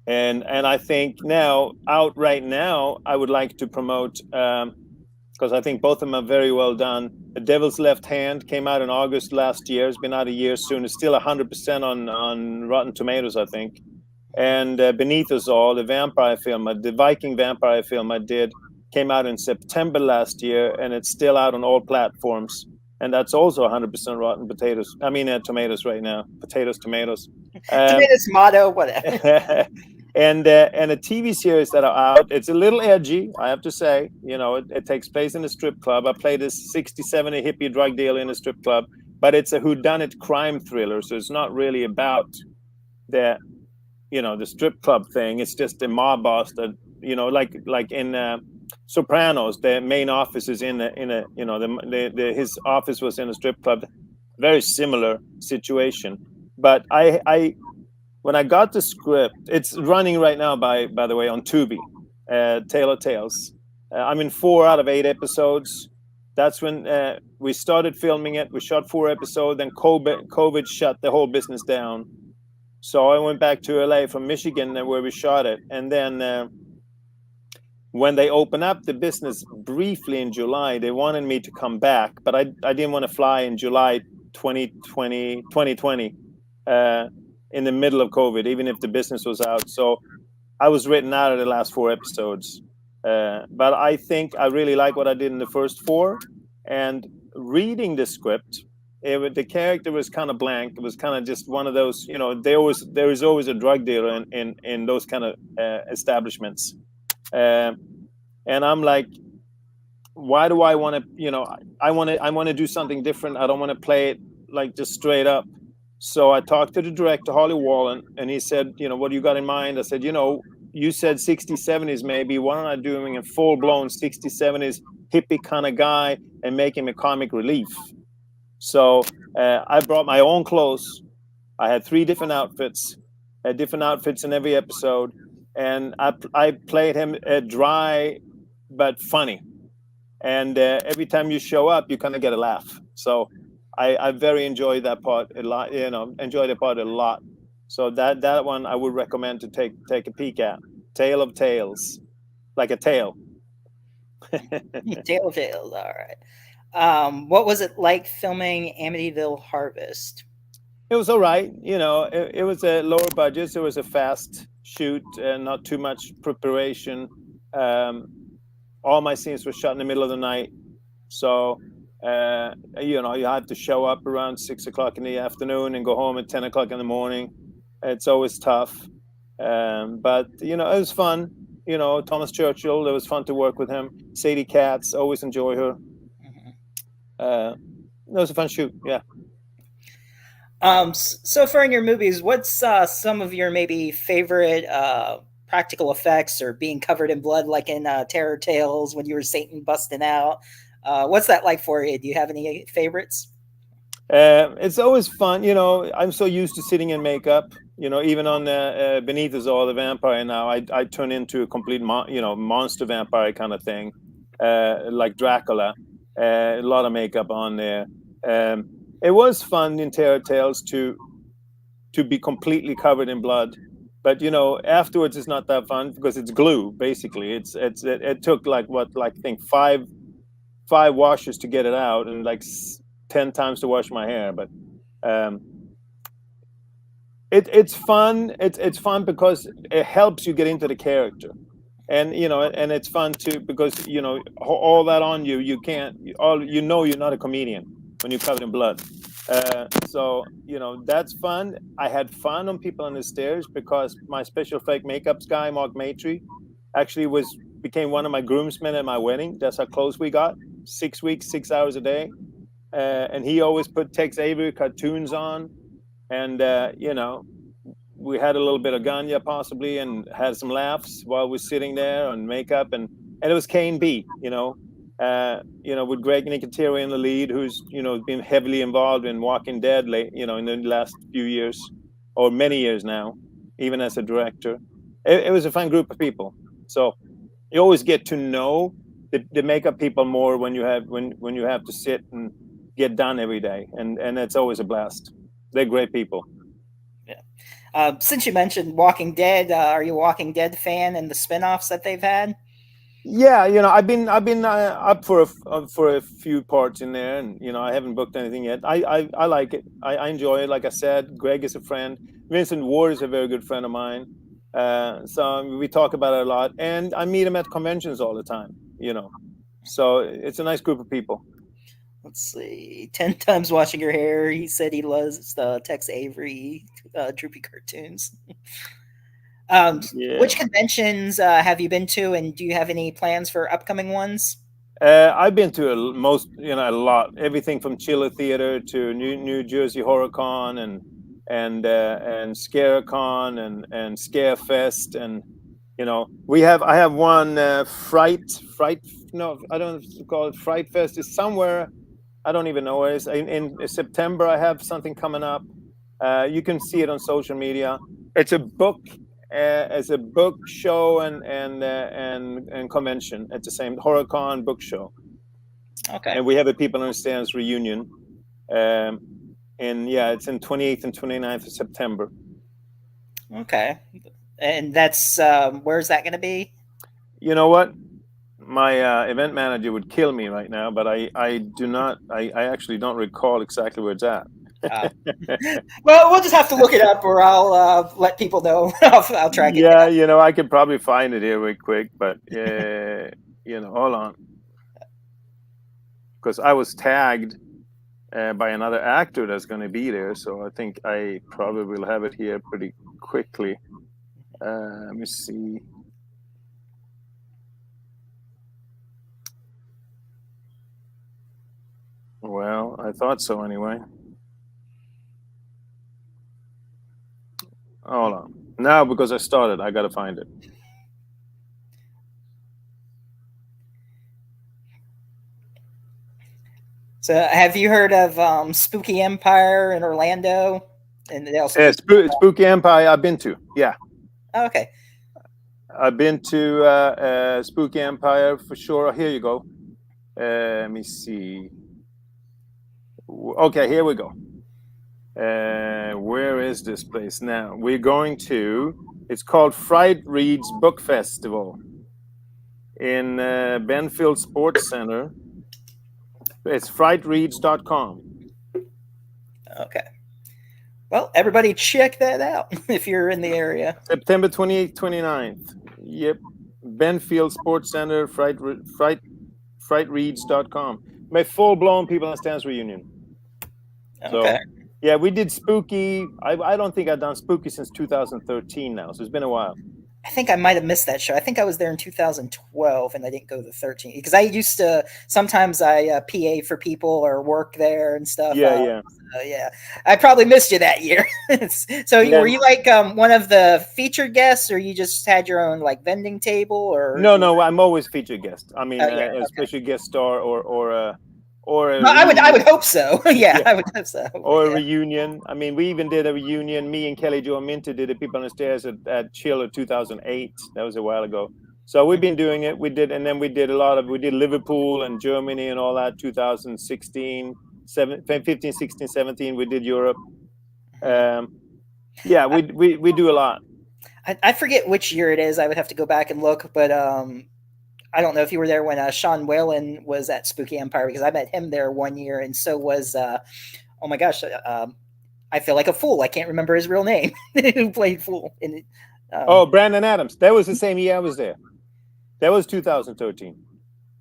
[SPEAKER 2] And I think right now, I would like to promote, because I think both of them are very well done. The Devil's Left Hand came out in August last year. It's been out a year soon. It's still 100% on Rotten Tomatoes, I think. And Beneath Us All, the vampire film, the Viking vampire film I did, came out in September last year, and it's still out on all platforms. And that's also 100% Rotten Tomatoes right now. Tomatoes.
[SPEAKER 1] Tomatoes, tomato, whatever.
[SPEAKER 2] And a TV series that are out. It's a little edgy, I have to say. It takes place in a strip club. I play this 60, 70 hippie drug dealer in a strip club, but it's a whodunit crime thriller. So it's not really about the strip club thing. It's just the mob boss that, like in Sopranos, the main office is his office was in a strip club. Very similar situation. But when I got the script, it's running right now by the way on Tubi, Tale of Tales. I'm in 4 out of 8 episodes. That's when we started filming it. We shot 4 episodes, then COVID shut the whole business down. So I went back to LA from Michigan, where we shot it, and then when they opened up the business briefly in July, they wanted me to come back, but I didn't want to fly in July 2020, in the middle of COVID, even if the business was out. So I was written out of the last 4 episodes. But I think I really like what I did in the first 4. And reading the script, the character was kind of blank. It was kind of just one of those, there is always a drug dealer in those kind of establishments. And I'm like, why do I want to, I want to do something different. I don't want to play it like just straight up. So I talked to the director, Holly Wallen, and he said, what do you got in mind? I said, you said 60s, 70s maybe. Why am I doing a full-blown 60s, 70s hippie kind of guy and make him a comic relief? So I brought my own clothes. I had 3 different outfits in every episode. And I played him dry but funny. And every time you show up, you kind of get a laugh. So I very enjoyed that part a lot. Enjoyed the part a lot. So that one I would recommend to take a peek at. Tale of Tales, like a tale.
[SPEAKER 1] Tale of Tales. All right. What was it like filming Amityville Harvest?
[SPEAKER 2] It was all right. It was a lower budget. So it was a fast shoot and not too much preparation. All my scenes were shot in the middle of the night. So, you have to show up around 6 o'clock in the afternoon and go home at 10 o'clock in the morning. It's always tough. But, it was fun. Thomas Churchill, it was fun to work with him. Sadie Katz, always enjoy her. It was a fun shoot, yeah.
[SPEAKER 1] So far in your movies, what's some of your maybe favorite practical effects or being covered in blood, like in Terror Tales when you were Satan busting out? What's that like for you? Do you have any favorites?
[SPEAKER 2] It's always fun. I'm so used to sitting in makeup. Even on Beneath Us All, the vampire now, I turn into a complete monster vampire kind of thing, like Dracula. A lot of makeup on there. It was fun in Terror Tales to be completely covered in blood, but afterwards it's not that fun because it's glue basically. It took I think five washes to get it out and like 10 times to wash my hair. But it's fun. It's fun because it helps you get into the character, and and it's fun too because all that on you can't you're not a comedian when you're covered in blood. So that's fun. I had fun on people on the stairs because my special effect makeups guy Mark Maitrey actually became one of my groomsmen at my wedding. That's how close we got. 6 weeks, 6 hours a day, and he always put Tex Avery cartoons on, and we had a little bit of Ganya possibly and had some laughs while we're sitting there on makeup, and it was K and B, with Greg Nicotero in the lead, who's been heavily involved in Walking Dead in the last few years or many years now, even as a director. It was a fun group of people. So you always get to know the makeup people more when you have to sit and get done every day, and it's always a blast. They're great people.
[SPEAKER 1] Yeah. Since you mentioned Walking Dead, are you a Walking Dead fan and the spinoffs that they've had?
[SPEAKER 2] Yeah, I've been up for a few parts in there, and I haven't booked anything yet. I like it. I enjoy it. Like I said, Greg is a friend. Vincent Ward is a very good friend of mine. So we talk about it a lot, and I meet him at conventions all the time. So it's a nice group of people.
[SPEAKER 1] Let's see. 10 times washing your hair. He said he loves the Tex Avery droopy cartoons.
[SPEAKER 2] Yeah.
[SPEAKER 1] Which conventions have you been to, and do you have any plans for upcoming ones?
[SPEAKER 2] I've been to a lot. Everything from Chiller Theater to New Jersey Horror Con and ScareCon and Scarefest, and I have one Fright. No, I don't know if it's called Fright Fest. It's somewhere. I don't even know where it is. In September, I have something coming up. You can see it on social media. It's a book as a book show and convention at the same HorrorCon book show.
[SPEAKER 1] Okay.
[SPEAKER 2] And we have a People Understands reunion. And yeah, it's in 28th and 29th of September.
[SPEAKER 1] Okay. And that's where's that going to be?
[SPEAKER 2] You know what? My event manager would kill me right now, but I do not. I actually don't recall exactly where it's at.
[SPEAKER 1] Well, we'll just have to look it up, or I'll let people know. I'll track it
[SPEAKER 2] Yeah,
[SPEAKER 1] down.
[SPEAKER 2] I could probably find it here real quick, but hold on, because I was tagged by another actor that's going to be there, so I think I probably will have it here pretty quickly. Let me see. Well, I thought so anyway. Hold on. Now, because I started, I got to find it.
[SPEAKER 1] So, have you heard of Spooky Empire in Orlando? And they also
[SPEAKER 2] Spooky Empire, I've been to. Yeah.
[SPEAKER 1] Oh, okay.
[SPEAKER 2] I've been to Spooky Empire for sure. Here you go. Let me see. Okay, here we go. Where is this place now? We're going to. It's called Fright Reads Book Festival in Benfield Sports Center. It's frightreads.com.
[SPEAKER 1] Okay. Well, everybody check that out if you're in the area.
[SPEAKER 2] September 28th, 29th. Yep. Benfield Sports Center, frightreads.com. My full-blown People Understands reunion.
[SPEAKER 1] Okay.
[SPEAKER 2] So, yeah, we did Spooky. I don't think I've done Spooky since 2013 now, so it's been a while.
[SPEAKER 1] I think I might have missed that show. I think I was there in 2012 and I didn't go to the 13 because I used to sometimes I PA for people or work there and stuff.
[SPEAKER 2] Yeah.
[SPEAKER 1] Yeah. I probably missed you that year. So were you like one of the featured guests, or you just had your own like vending table? Or
[SPEAKER 2] no, I'm always featured guest. I mean, especially guest star or
[SPEAKER 1] I would hope so. Yeah, I would hope so.
[SPEAKER 2] Or a reunion. I mean, we even did a reunion. Me and Kelly Jo Minter did a People on the Stairs at Chiller 2008. That was a while ago. So we've been doing it. We did Liverpool and Germany and all that. 2016, 15, 16, 17. We did Europe. Yeah, we do a lot.
[SPEAKER 1] I forget which year it is. I would have to go back and look, but I don't know if you were there when Sean Whalen was at Spooky Empire, because I met him there one year, and so was oh my gosh, I feel like a fool. I can't remember his real name. Who played Fool?
[SPEAKER 2] Brandon Adams. That was the same year I was there. That was 2013.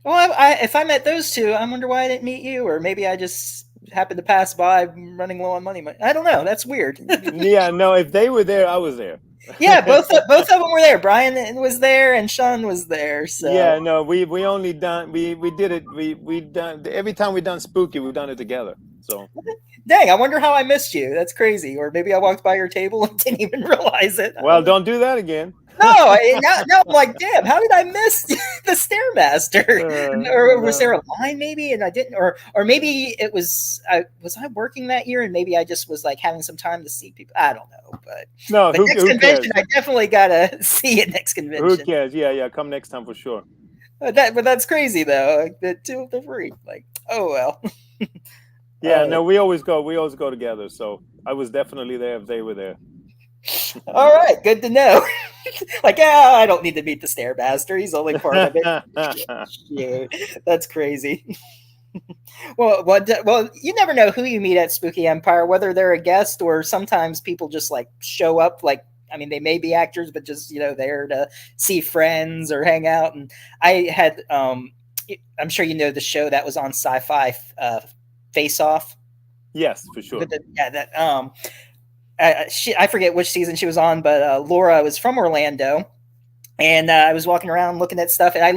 [SPEAKER 1] Well, if I met those two, I wonder why I didn't meet you, or maybe I just happened to pass by running low on money. I don't know. That's weird.
[SPEAKER 2] Yeah, no. If they were there, I was there.
[SPEAKER 1] Yeah, both of them were there. Brian was there and Sean was there. So
[SPEAKER 2] yeah, no, we only done we did it. We done every time we done Spooky, we've done it together. So
[SPEAKER 1] dang, I wonder how I missed you. That's crazy. Or maybe I walked by your table and didn't even realize it.
[SPEAKER 2] Well, don't do that again.
[SPEAKER 1] No, now I'm like, damn, how did I miss the Stairmaster? Or was there a line maybe and I didn't, or maybe it was was I working that year and maybe I just was like having some time to see people. I don't know, but next convention, I definitely gotta see it next convention.
[SPEAKER 2] Who cares? Yeah, come next time for sure.
[SPEAKER 1] But that's crazy though. Like, the two of the three, like, oh well.
[SPEAKER 2] Yeah, no, we always go together. So I was definitely there if they were there.
[SPEAKER 1] All right, good to know. Like, I don't need to meet the Stairmaster. He's only part of it. Yeah, that's crazy. Well, you never know who you meet at Spooky Empire, whether they're a guest or sometimes people just like show up. Like, I mean, they may be actors, but just there to see friends or hang out. And I had, I'm sure you know the show that was on Sci-Fi, Face Off.
[SPEAKER 2] Yes, for sure.
[SPEAKER 1] I forget which season she was on, but Laura was from Orlando, and I was walking around looking at stuff, and I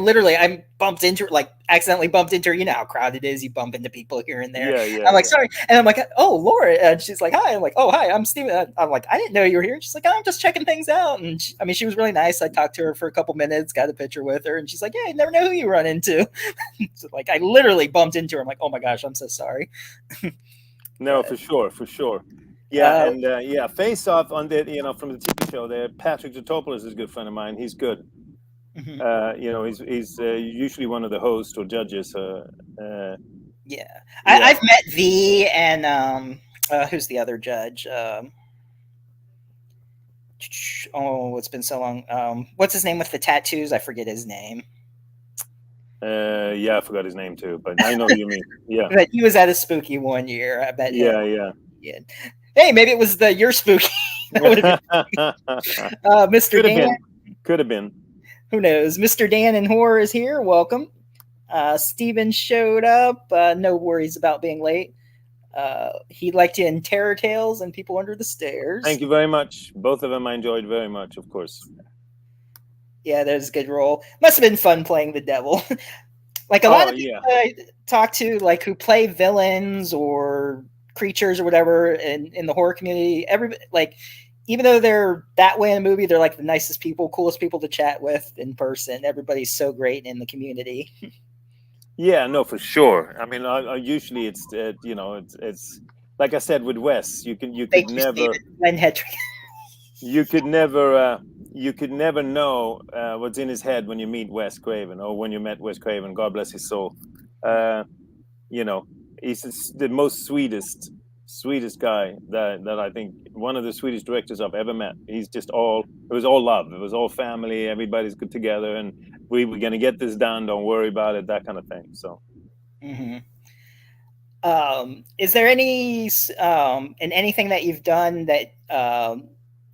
[SPEAKER 1] bumped into her, like accidentally bumped into her. You know how crowded it is; you bump into people here and there.
[SPEAKER 2] Yeah.
[SPEAKER 1] I'm like, sorry, and I'm like, oh, Laura, and she's like, hi. I'm like, oh, hi, I'm Steven. I'm like, I didn't know you were here. She's like, oh, I'm just checking things out, and she was really nice. I talked to her for a couple minutes, got a picture with her, and she's like, yeah, you never know who you run into. So, like, I literally bumped into her. I'm like, oh my gosh, I'm so sorry.
[SPEAKER 2] No, for sure. Yeah, and Face Off on the from the TV show there. Patrick Totopoulos is a good friend of mine. He's good.
[SPEAKER 1] mhm.
[SPEAKER 2] He's usually one of the hosts or judges.
[SPEAKER 1] Yeah,
[SPEAKER 2] Yeah,
[SPEAKER 1] I've met V and who's the other judge? Oh, it's been so long. What's his name with the tattoos? I forget his name.
[SPEAKER 2] yeah, I forgot his name too, but I know who you mean. Yeah,
[SPEAKER 1] But he was at a spooky one year. I bet him.
[SPEAKER 2] yeah,
[SPEAKER 1] Yeah. Hey, maybe it was the you're spooky. That would have
[SPEAKER 2] yeah.
[SPEAKER 1] been Mr.
[SPEAKER 2] Could have
[SPEAKER 1] Dan.
[SPEAKER 2] been. Could have been.
[SPEAKER 1] Who knows? Mr. Dan in horror is here. Welcome. Steven showed up. No worries about being late. He liked you in Terror Tales and People Under the Stairs.
[SPEAKER 2] Thank you very much. Both of them I enjoyed very much, of course.
[SPEAKER 1] Yeah, that was a good role. Must have been fun playing the devil. Like a lot
[SPEAKER 2] Oh
[SPEAKER 1] of people
[SPEAKER 2] yeah,
[SPEAKER 1] I talk to, like who play villains or creatures or whatever in the horror community, every like even though they're that way in a movie, they're like the nicest people, coolest people to chat with in person. Everybody's so great in the community.
[SPEAKER 2] yeah. No, for sure. I mean, I usually it's like I said with Wes. You could
[SPEAKER 1] Thank you,
[SPEAKER 2] never
[SPEAKER 1] Steven. Glenn Hedrick.
[SPEAKER 2] you could never you could never know what's in his head when you meet Wes Craven or when you met Wes Craven. God bless his soul. Uh, you know, the most sweetest guy that I think, one of the sweetest directors I've ever met. He's just it was all love, it was all family, everybody's good together, and we were gonna get this done, don't worry about it, that kind of thing. So
[SPEAKER 1] Mm-hmm. Is there any in anything that you've done that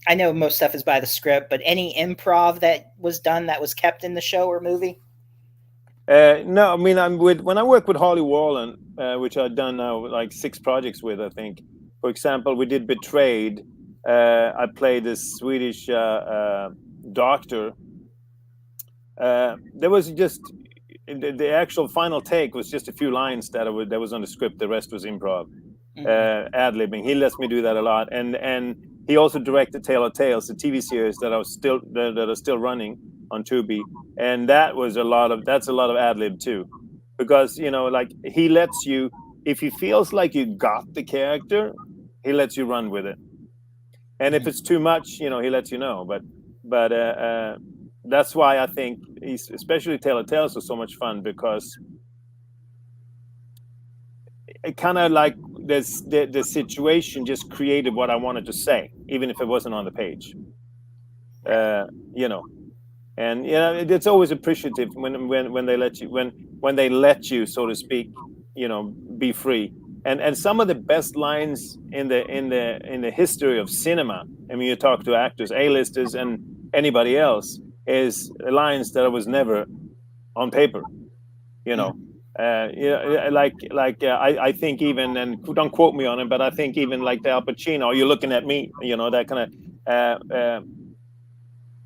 [SPEAKER 1] I know most stuff is by the script, but any improv that was done that was kept in the show or movie?
[SPEAKER 2] no, I mean, when I work with Holly Wallen, which I've done now like 6 projects with, I think. For example, we did Betrayed. I played this Swedish doctor. There was just the actual final take was just a few lines that was on the script. The rest was improv, ad libbing. He lets me do that a lot, and he also directed Tale of Tales, the TV series that are still running on Tubi, and that's a lot of ad lib too, because like he lets you, if he feels like you got the character, he lets you run with it, and if it's too much, he lets you know. But that's why I think especially Tale of Tales was so much fun, because it kind of like the situation just created what I wanted to say, even if it wasn't on the page. Uh, you know, and it's always appreciative when they let you when they let you, so to speak, be free. And some of the best lines in the history of cinema, I mean, you talk to actors, A-listers, and anybody else, is lines that was never on paper. I think even, and don't quote me on it, but I think even like the Al Pacino, "Are you looking at me?" That kind of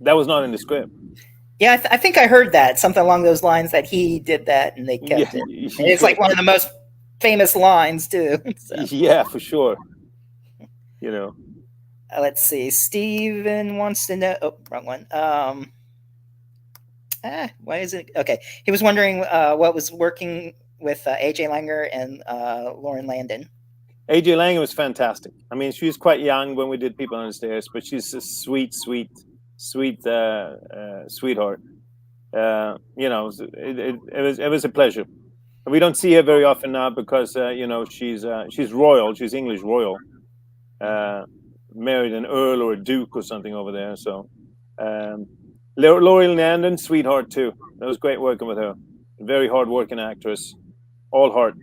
[SPEAKER 2] that was not in the script.
[SPEAKER 1] Yeah, I think I heard that something along those lines that he did that and they
[SPEAKER 2] Yeah,
[SPEAKER 1] kept it. And it's like one of the most famous lines too. So,
[SPEAKER 2] yeah, for sure. You know,
[SPEAKER 1] let's see. Steven wants to know. Oh, wrong one. Why is it? Okay, he was wondering what was working with AJ Langer and Lauren Landon.
[SPEAKER 2] AJ Langer was fantastic. I mean, she was quite young when we did People on the Stairs, but she's a sweet sweetheart. It was a pleasure. We don't see her very often now because she's royal. She's English royal, married an earl or a duke or something over there. So, Lauren Landon, sweetheart too. That was great working with her. Very hard-working actress, all heart.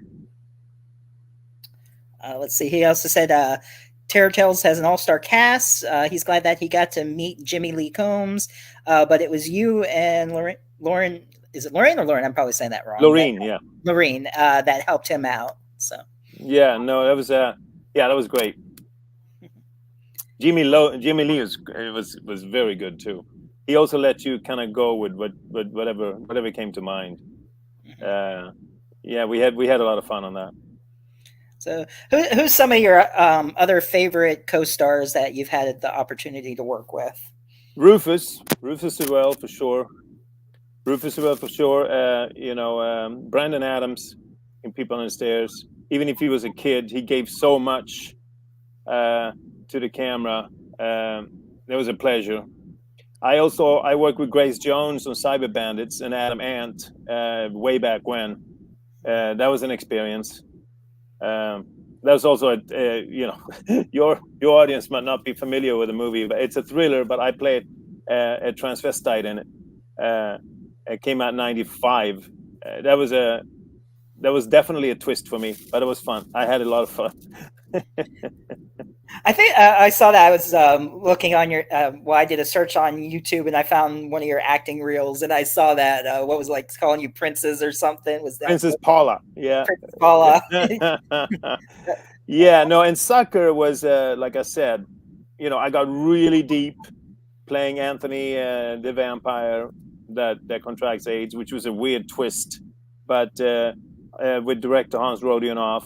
[SPEAKER 1] Let's see. He also said Terror Tales has an all-star cast. He's glad that he got to meet Jimmy Lee Combs, but it was you and Lauren. Is it Lauren or Lauren? I'm probably saying that wrong.
[SPEAKER 2] Lorene, yeah.
[SPEAKER 1] Lorene that helped him out. So
[SPEAKER 2] yeah, no, that was great. Jimmy Lee was very good too. He also let you kind of go with whatever came to mind. Yeah, we had a lot of fun on that.
[SPEAKER 1] So, who's some of your other favorite co-stars that you've had the opportunity to work with?
[SPEAKER 2] Rufus as well, for sure. Brandon Adams in People on the Stairs. Even if he was a kid, he gave so much to the camera. It was a pleasure. I worked with Grace Jones on Cyber Bandits and Adam Ant way back when. That was an experience. That was also your audience might not be familiar with the movie, but it's a thriller. But I played a transvestite in it. It came out in '95. That was definitely a twist for me, but it was fun. I had a lot of fun.
[SPEAKER 1] I think I saw that. I was looking on your. Well, I did a search on YouTube and I found one of your acting reels, and I saw that. What was like calling you Princess or something? Was that
[SPEAKER 2] Princess Paula? Yeah.
[SPEAKER 1] Princess Paula?
[SPEAKER 2] Yeah. No, and Sucker was like I said. I got really deep playing Anthony, the vampire that contracts AIDS, which was a weird twist, but with director Hans Rodionov,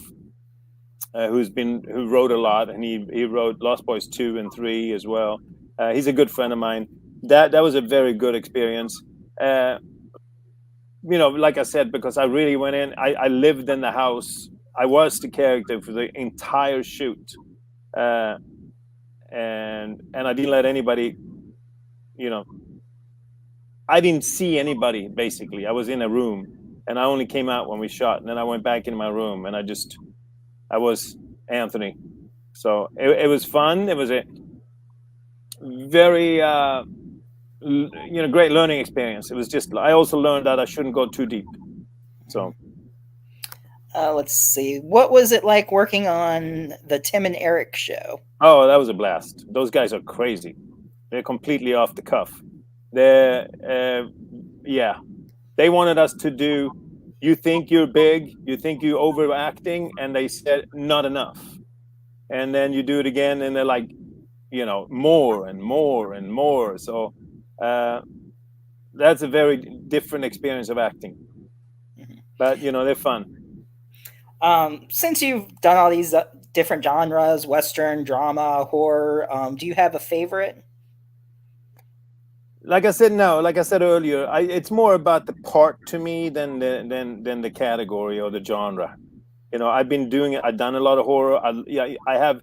[SPEAKER 2] who wrote a lot, and he wrote Lost Boys 2 and 3 as well. He's a good friend of mine. That was a very good experience. Like I said, because I really went in. I lived in the house. I was the character for the entire shoot, and I didn't let anybody. I didn't see anybody. Basically, I was in a room, and I only came out when we shot. And then I went back in my room, and I was Anthony. So it was fun. It was a very great learning experience. It was just, I also learned that I shouldn't go too deep. So
[SPEAKER 1] let's see. What was it like working on the Tim and Eric show?
[SPEAKER 2] Oh, that was a blast. Those guys are crazy. They're completely off the cuff. They wanted us to do, you think you're big, you think you're overacting, and they said not enough. And then you do it again, and they're like, more and more and more. So that's a very different experience of acting. But they're fun.
[SPEAKER 1] Since you've done all these different genres, Western, drama, horror, do you have a favorite?
[SPEAKER 2] Like I said earlier, it's more about the part to me than the category or the genre. I've been doing it. I've done a lot of horror. I have.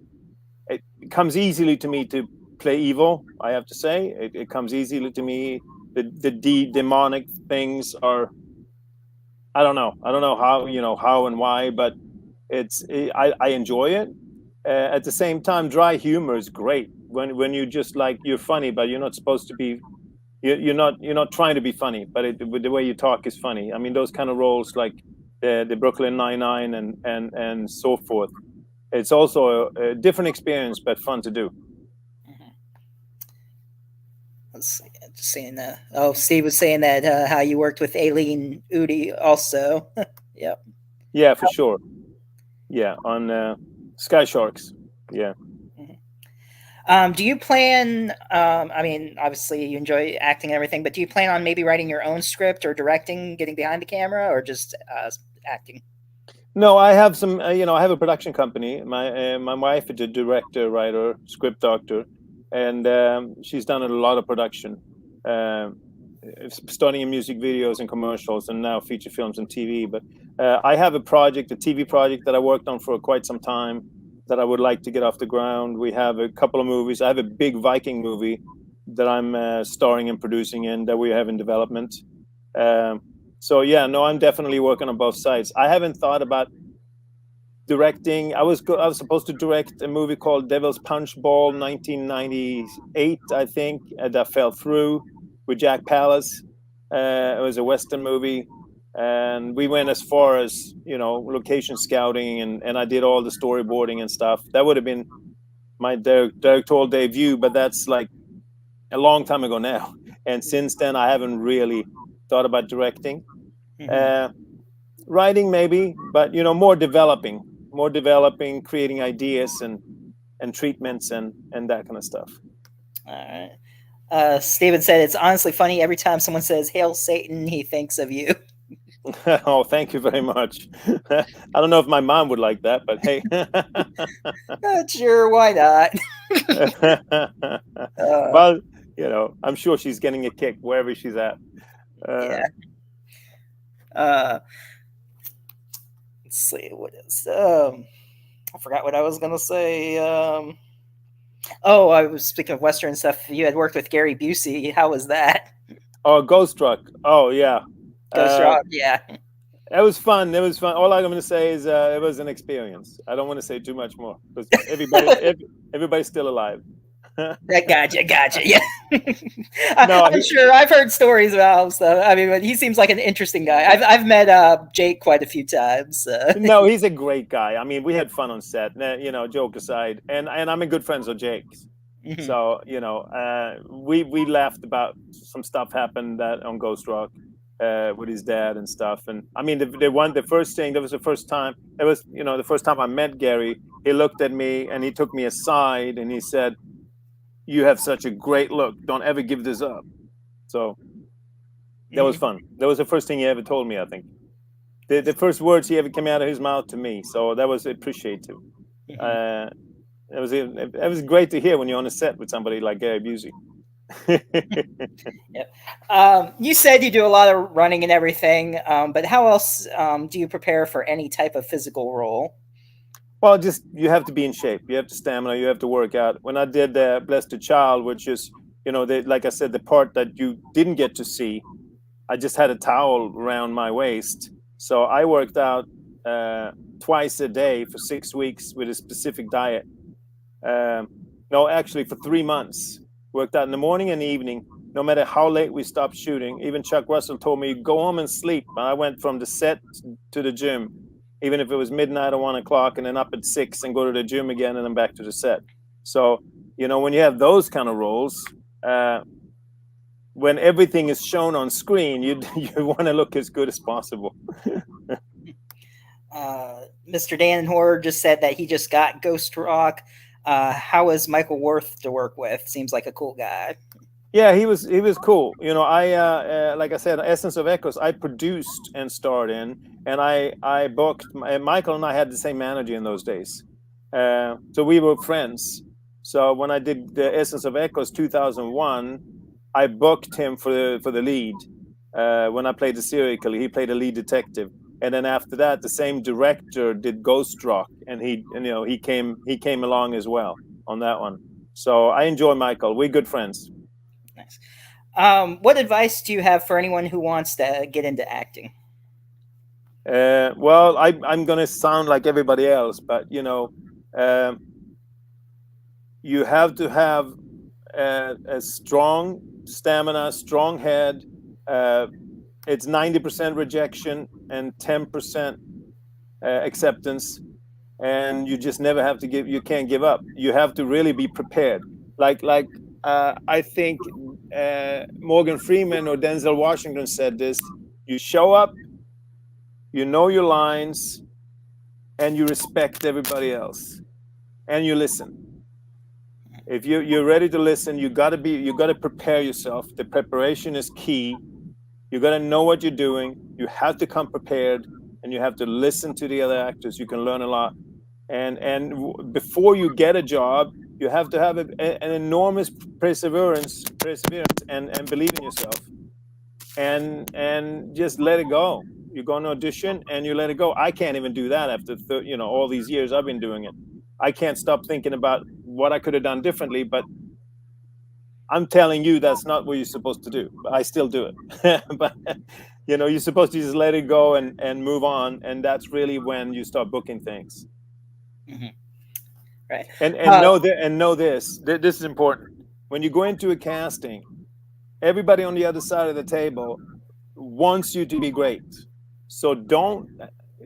[SPEAKER 2] It comes easily to me to play evil. I have to say, it comes easily to me. The demonic things are. I don't know how and why, but I enjoy it. At the same time, dry humor is great when you just you're funny, but you're not supposed to be. You're not trying to be funny, but the way you talk is funny. I mean, those kind of roles like the Brooklyn Nine-Nine and so forth. It's also a different experience, but fun to do.
[SPEAKER 1] Let's see. Just saying that. Oh, Steve was saying that how you worked with Aileen Udi also. Yep.
[SPEAKER 2] Yeah, for sure. Yeah, on Sky Sharks. Yeah.
[SPEAKER 1] Do you plan? I mean, obviously you enjoy acting and everything, but do you plan on maybe writing your own script or directing, getting behind the camera, or just acting?
[SPEAKER 2] No, I have some. I have a production company. My wife is a director, writer, script doctor, and she's done a lot of production, starting in music videos and commercials, and now feature films and TV. But I have a TV project that I worked on for quite some time, that I would like to get off the ground. We have a couple of movies. I have a big Viking movie that I'm starring and producing in, that we have in development. So yeah, no, I'm definitely working on both sides. I haven't thought about directing. I was supposed to direct a movie called Devil's Punch Ball, 1998, I think, that fell through, with Jack Palance. It was a Western movie. And we went as far as location scouting, and I did all the storyboarding and stuff. That would have been my directorial debut, but that's like a long time ago now. And since then, I haven't really thought about directing. Writing maybe, but more developing, creating ideas and treatments and that kind of stuff.
[SPEAKER 1] All right. Steven said it's honestly funny every time someone says "Hail Satan," he thinks of you.
[SPEAKER 2] Oh, thank you very much. I don't know if my mom would like that, but hey.
[SPEAKER 1] Not sure, why not?
[SPEAKER 2] Well, I'm sure she's getting a kick wherever she's at.
[SPEAKER 1] Yeah. Let's see what is. I forgot what I was gonna say. Oh, I was speaking of Western stuff. You had worked with Gary Busey. How was that?
[SPEAKER 2] Oh, Ghost Truck. Oh yeah.
[SPEAKER 1] Ghost
[SPEAKER 2] Uh,
[SPEAKER 1] Rock. Yeah.
[SPEAKER 2] it was fun. It was fun. All I'm going to say is it was an experience. I don't want to say too much more because everybody's still alive.
[SPEAKER 1] Gotcha. Yeah.
[SPEAKER 2] No,
[SPEAKER 1] I'm sure I've heard stories about him. So I mean, but he seems like an interesting guy. I've met Jake quite a few times.
[SPEAKER 2] no, he's a great guy. I mean, we had fun on set. You know, joke aside, and I'm a good friends with Jake.
[SPEAKER 1] Mhm.
[SPEAKER 2] So you know, we laughed about some stuff happened that on Ghost Rock with his dad and stuff. And I mean, the first thing that was the first time it was the first time I met Gary. He looked at me and he took me aside and he said, "You have such a great look. Don't ever give this up." So that was
[SPEAKER 1] Mhm.
[SPEAKER 2] fun. That was the first thing he ever told me. I think the first words he ever came out of his mouth to me. So that was appreciative.
[SPEAKER 1] Mhm.
[SPEAKER 2] Uh, it was great to hear when you're on a set with somebody like Gary Busey.
[SPEAKER 1] Yep. You said you do a lot of running and everything, but how else do you prepare for any type of physical role?
[SPEAKER 2] Well, just you have to be in shape. You have to stamina. You have to work out. When I did Blessed to Child, which is like I said, the part that you didn't get to see, I just had a towel around my waist. So I worked out twice a day for 6 weeks with a specific diet. Um, no, actually, for 3 months, worked out in the morning and the evening. No matter how late we stopped shooting, even Chuck Russell told me go home and sleep. And I went from the set to the gym, even if it was midnight or 1 o'clock, and then up at 6 and go to the gym again, and then back to the set. So when you have those kind of roles, when everything is shown on screen, you you want to look as good as possible.
[SPEAKER 1] Mr. Dan Horror just said that he just got Ghost Rock. How is Michael Worth to work with? Seems like a cool guy.
[SPEAKER 2] Yeah, he was cool. I like I said, Essence of Echoes, I produced and starred in, and I booked. Michael and I had the same manager in those days, so we were friends. So when I did the Essence of Echoes 2001, I booked him for the lead. When I played the serial killer, he played a lead detective, and then after that, the same director did Ghost Rock, and he came along as well on that one. So I enjoy Michael. We're good friends.
[SPEAKER 1] Nice. What advice do you have for anyone who wants to get into acting?
[SPEAKER 2] Well, I'm going to sound like everybody else, but um, you have to have a strong stamina, strong head. Uh, it's 90% rejection and 10% acceptance, and you just never have to give. You can't give up. You have to really be prepared. Like I think Morgan Freeman or Denzel Washington said this: you show up, you know your lines, and you respect everybody else, and you listen. If you're ready to listen, you gotta prepare yourself. The preparation is key. You gotta know what you're doing. You have to come prepared, and you have to listen to the other actors. You can learn a lot. And before you get a job, you have to have an enormous perseverance, and believe in yourself, and just let it go. You go on audition and you let it go. I can't even do that after all these years I've been doing it. I can't stop thinking about what I could have done differently, but I'm telling you that's not what you're supposed to do. But I still do it. But you're supposed to just let it go and move on, and that's really when you start booking things.
[SPEAKER 1] Mhm. Right.
[SPEAKER 2] And
[SPEAKER 1] Uh,
[SPEAKER 2] know this. This is important. When you go into a casting, everybody on the other side of the table wants you to be great. So don't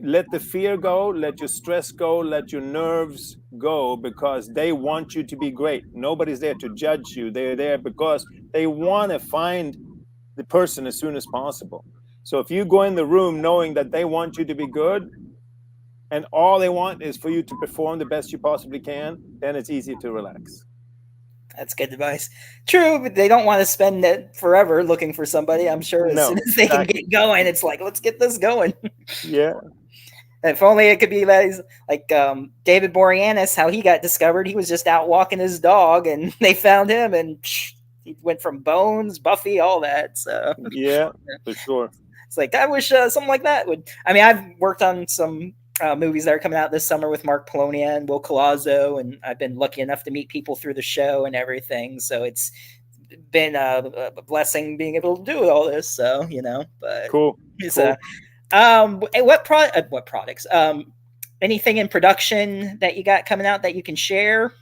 [SPEAKER 2] let the fear go, let your stress go, let your nerves go, because they want you to be great. Nobody's there to judge you. They're there because they want to find the person as soon as possible. So if you go in the room knowing that they want you to be good and all they want is for you to perform the best you possibly can, then it's easy to relax.
[SPEAKER 1] that's good advice. True, but they don't want to spend it forever looking for somebody. I'm sure as soon
[SPEAKER 2] No,
[SPEAKER 1] as they can
[SPEAKER 2] exactly.
[SPEAKER 1] get going, it's like, let's get this going.
[SPEAKER 2] Yeah.
[SPEAKER 1] If only it could be like David Boreanaz, how he got discovered. He was just out walking his dog, and they found him, and he went from Bones, Buffy, all that. So
[SPEAKER 2] Yeah, for sure.
[SPEAKER 1] it's like I wish something like that would. I mean, I've worked on some movies that are coming out this summer with Mark Polonia and Will Colazzo, and I've been lucky enough to meet people through the show and everything. So it's been a blessing being able to do all this. So but
[SPEAKER 2] Cool.
[SPEAKER 1] it's
[SPEAKER 2] Cool.
[SPEAKER 1] what products? Anything in production that you got coming out that you can share?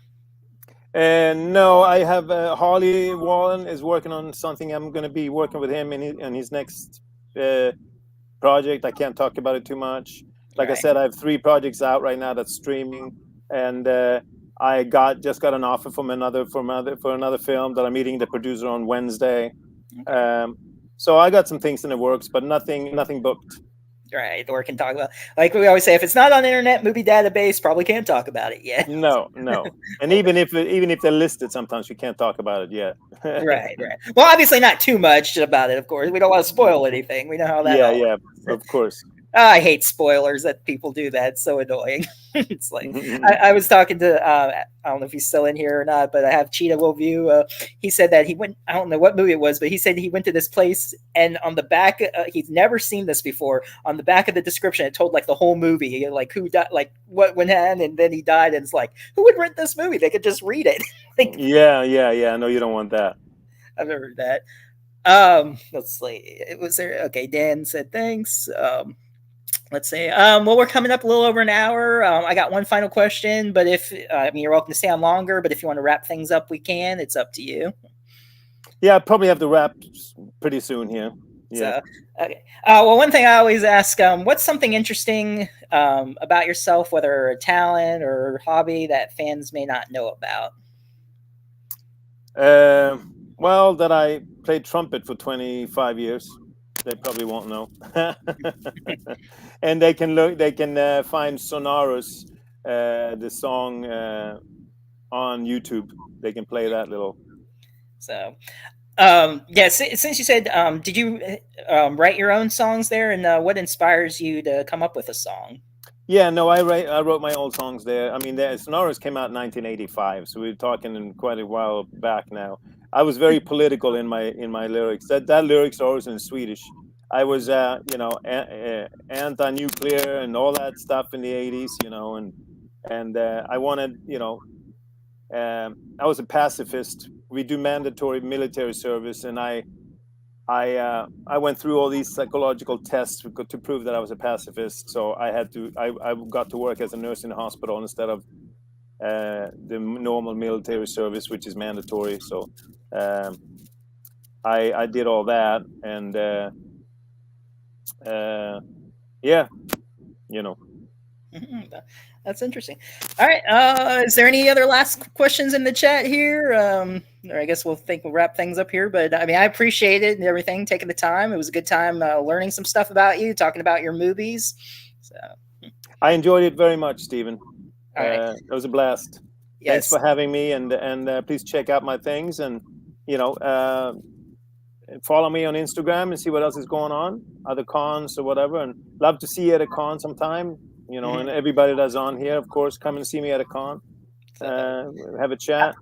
[SPEAKER 2] And no, I have Harley Wallen is working on something. I'm going to be working with him in his next project. I can't talk about it too much. Like I
[SPEAKER 1] Right.
[SPEAKER 2] said, I have 3 projects out right now that's streaming, and I just got an offer from another for another film that I'm meeting the producer on Wednesday.
[SPEAKER 1] Okay.
[SPEAKER 2] So I got some things in the works, but nothing booked.
[SPEAKER 1] Right, or can talk about, like we always say, if it's not on the Internet Movie Database, probably can't talk about it yet.
[SPEAKER 2] No, no. And
[SPEAKER 1] Well,
[SPEAKER 2] even if they're listed, sometimes we can't talk about it yet.
[SPEAKER 1] right, right. Well, obviously not too much about it. Of course, we don't want to spoil anything. We know how that
[SPEAKER 2] Yeah,
[SPEAKER 1] all
[SPEAKER 2] yeah,
[SPEAKER 1] is.
[SPEAKER 2] of course.
[SPEAKER 1] I hate spoilers that people do that. It's so annoying. It's like I was talking to I don't know if he's still in here or not, but I have Cheetah Will View. He said that he went. I don't know what movie it was, but he said he went to this place and on the back, he's never seen this before. On the back of the description, it told like the whole movie, like who died, like what went on, and then he died. And it's like, who would rent this movie? They could just read it. Like,
[SPEAKER 2] Yeah. No, you don't want that.
[SPEAKER 1] I've never heard that. Let's see. It was there. Okay, Dan said thanks. Let's see. Well, we're coming up a little over an hour. I got one final question, but if I mean, you're welcome to stay on longer. But if you want to wrap things up, we can. It's up to you.
[SPEAKER 2] Yeah, I probably have to wrap pretty soon here. Yeah.
[SPEAKER 1] So, okay. Well, one thing I always ask: what's something interesting about yourself, whether a talent or hobby that fans may not know about?
[SPEAKER 2] Well, that I played trumpet for 25 years. They probably won't know. And they can look. They can find Sonorous, the song on YouTube. They can play that little.
[SPEAKER 1] So, yeah. Since you said, did you write your own songs there, and what inspires you to come up with a song?
[SPEAKER 2] Yeah, no, I wrote my old songs there. I mean, the Sonorous came out in 1985, so we're talking in quite a while back now. I was very political in my lyrics. That lyrics are always in Swedish. I was, anti-nuclear and all that stuff in the 80s, and I wanted, I was a pacifist. We do mandatory military service, and I went through all these psychological tests to prove that I was a pacifist. So I got to work as a nurse in a hospital instead of the normal military service, which is mandatory. So I did all that, and yeah, you know.
[SPEAKER 1] That's interesting. All right. Is there any other last questions in the chat here? Or I guess we'll wrap things up here. But I mean, I appreciate it and everything, taking the time. It was a good time learning some stuff about you, talking about your movies. So
[SPEAKER 2] I enjoyed it very much, Stephen.
[SPEAKER 1] all right.
[SPEAKER 2] It was a blast. Thanks
[SPEAKER 1] Yes.
[SPEAKER 2] for having me, and please check out my things, and follow me on Instagram and see what else is going on, other cons or whatever. And love to see you at a con sometime. And everybody that's on here, of course, come and see me at a con. Have a chat.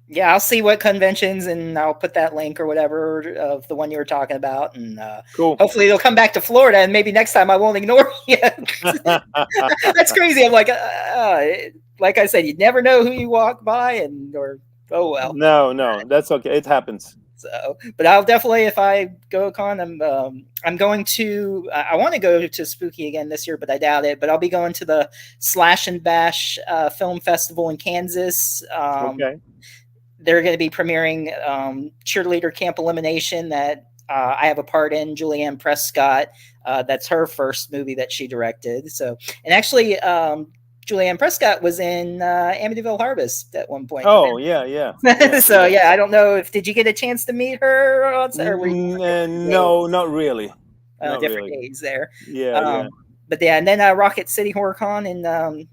[SPEAKER 1] Yeah, I'll see what conventions, and I'll put that link or whatever of the one you were talking about, and
[SPEAKER 2] Cool.
[SPEAKER 1] hopefully they'll come back to Florida, and maybe next time I won't ignore you. That's crazy. I'm like I said, you never know who you walk by, oh well.
[SPEAKER 2] No, that's okay. It happens.
[SPEAKER 1] So, but I'll definitely, if I go con, I'm going to. I want to go to Spooky again this year, but I doubt it. But I'll be going to the Slash and Bash Film Festival in Kansas.
[SPEAKER 2] Okay.
[SPEAKER 1] They're going to be premiering Cheerleader Camp Elimination that I have a part in. Julianne Prescott. That's her first movie that she directed. So, and actually, Julianne Prescott was in Amityville Harvest at one point.
[SPEAKER 2] Oh, yeah.
[SPEAKER 1] So yeah, I don't know if did you get a chance to meet her? Or were you
[SPEAKER 2] no, not really.
[SPEAKER 1] Not different really. Days there.
[SPEAKER 2] Yeah.
[SPEAKER 1] But yeah, and then Rocket City Horror Con in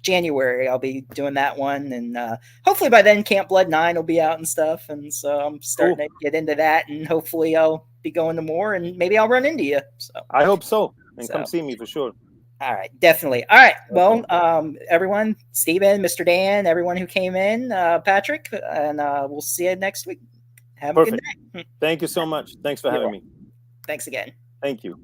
[SPEAKER 1] January. I'll be doing that one, and hopefully by then Camp Blood 9 will be out and stuff. And so I'm starting to get into that, and hopefully I'll be going to more, and maybe I'll run into you. So
[SPEAKER 2] I hope so, and come see me for sure.
[SPEAKER 1] All right, definitely. All right, well, everyone, Stephen, Mr. Dan, everyone who came in, Patrick, and we'll see you next week. Have a good night.
[SPEAKER 2] Thank you so much. Thanks for having me.
[SPEAKER 1] Thanks again.
[SPEAKER 2] Thank you.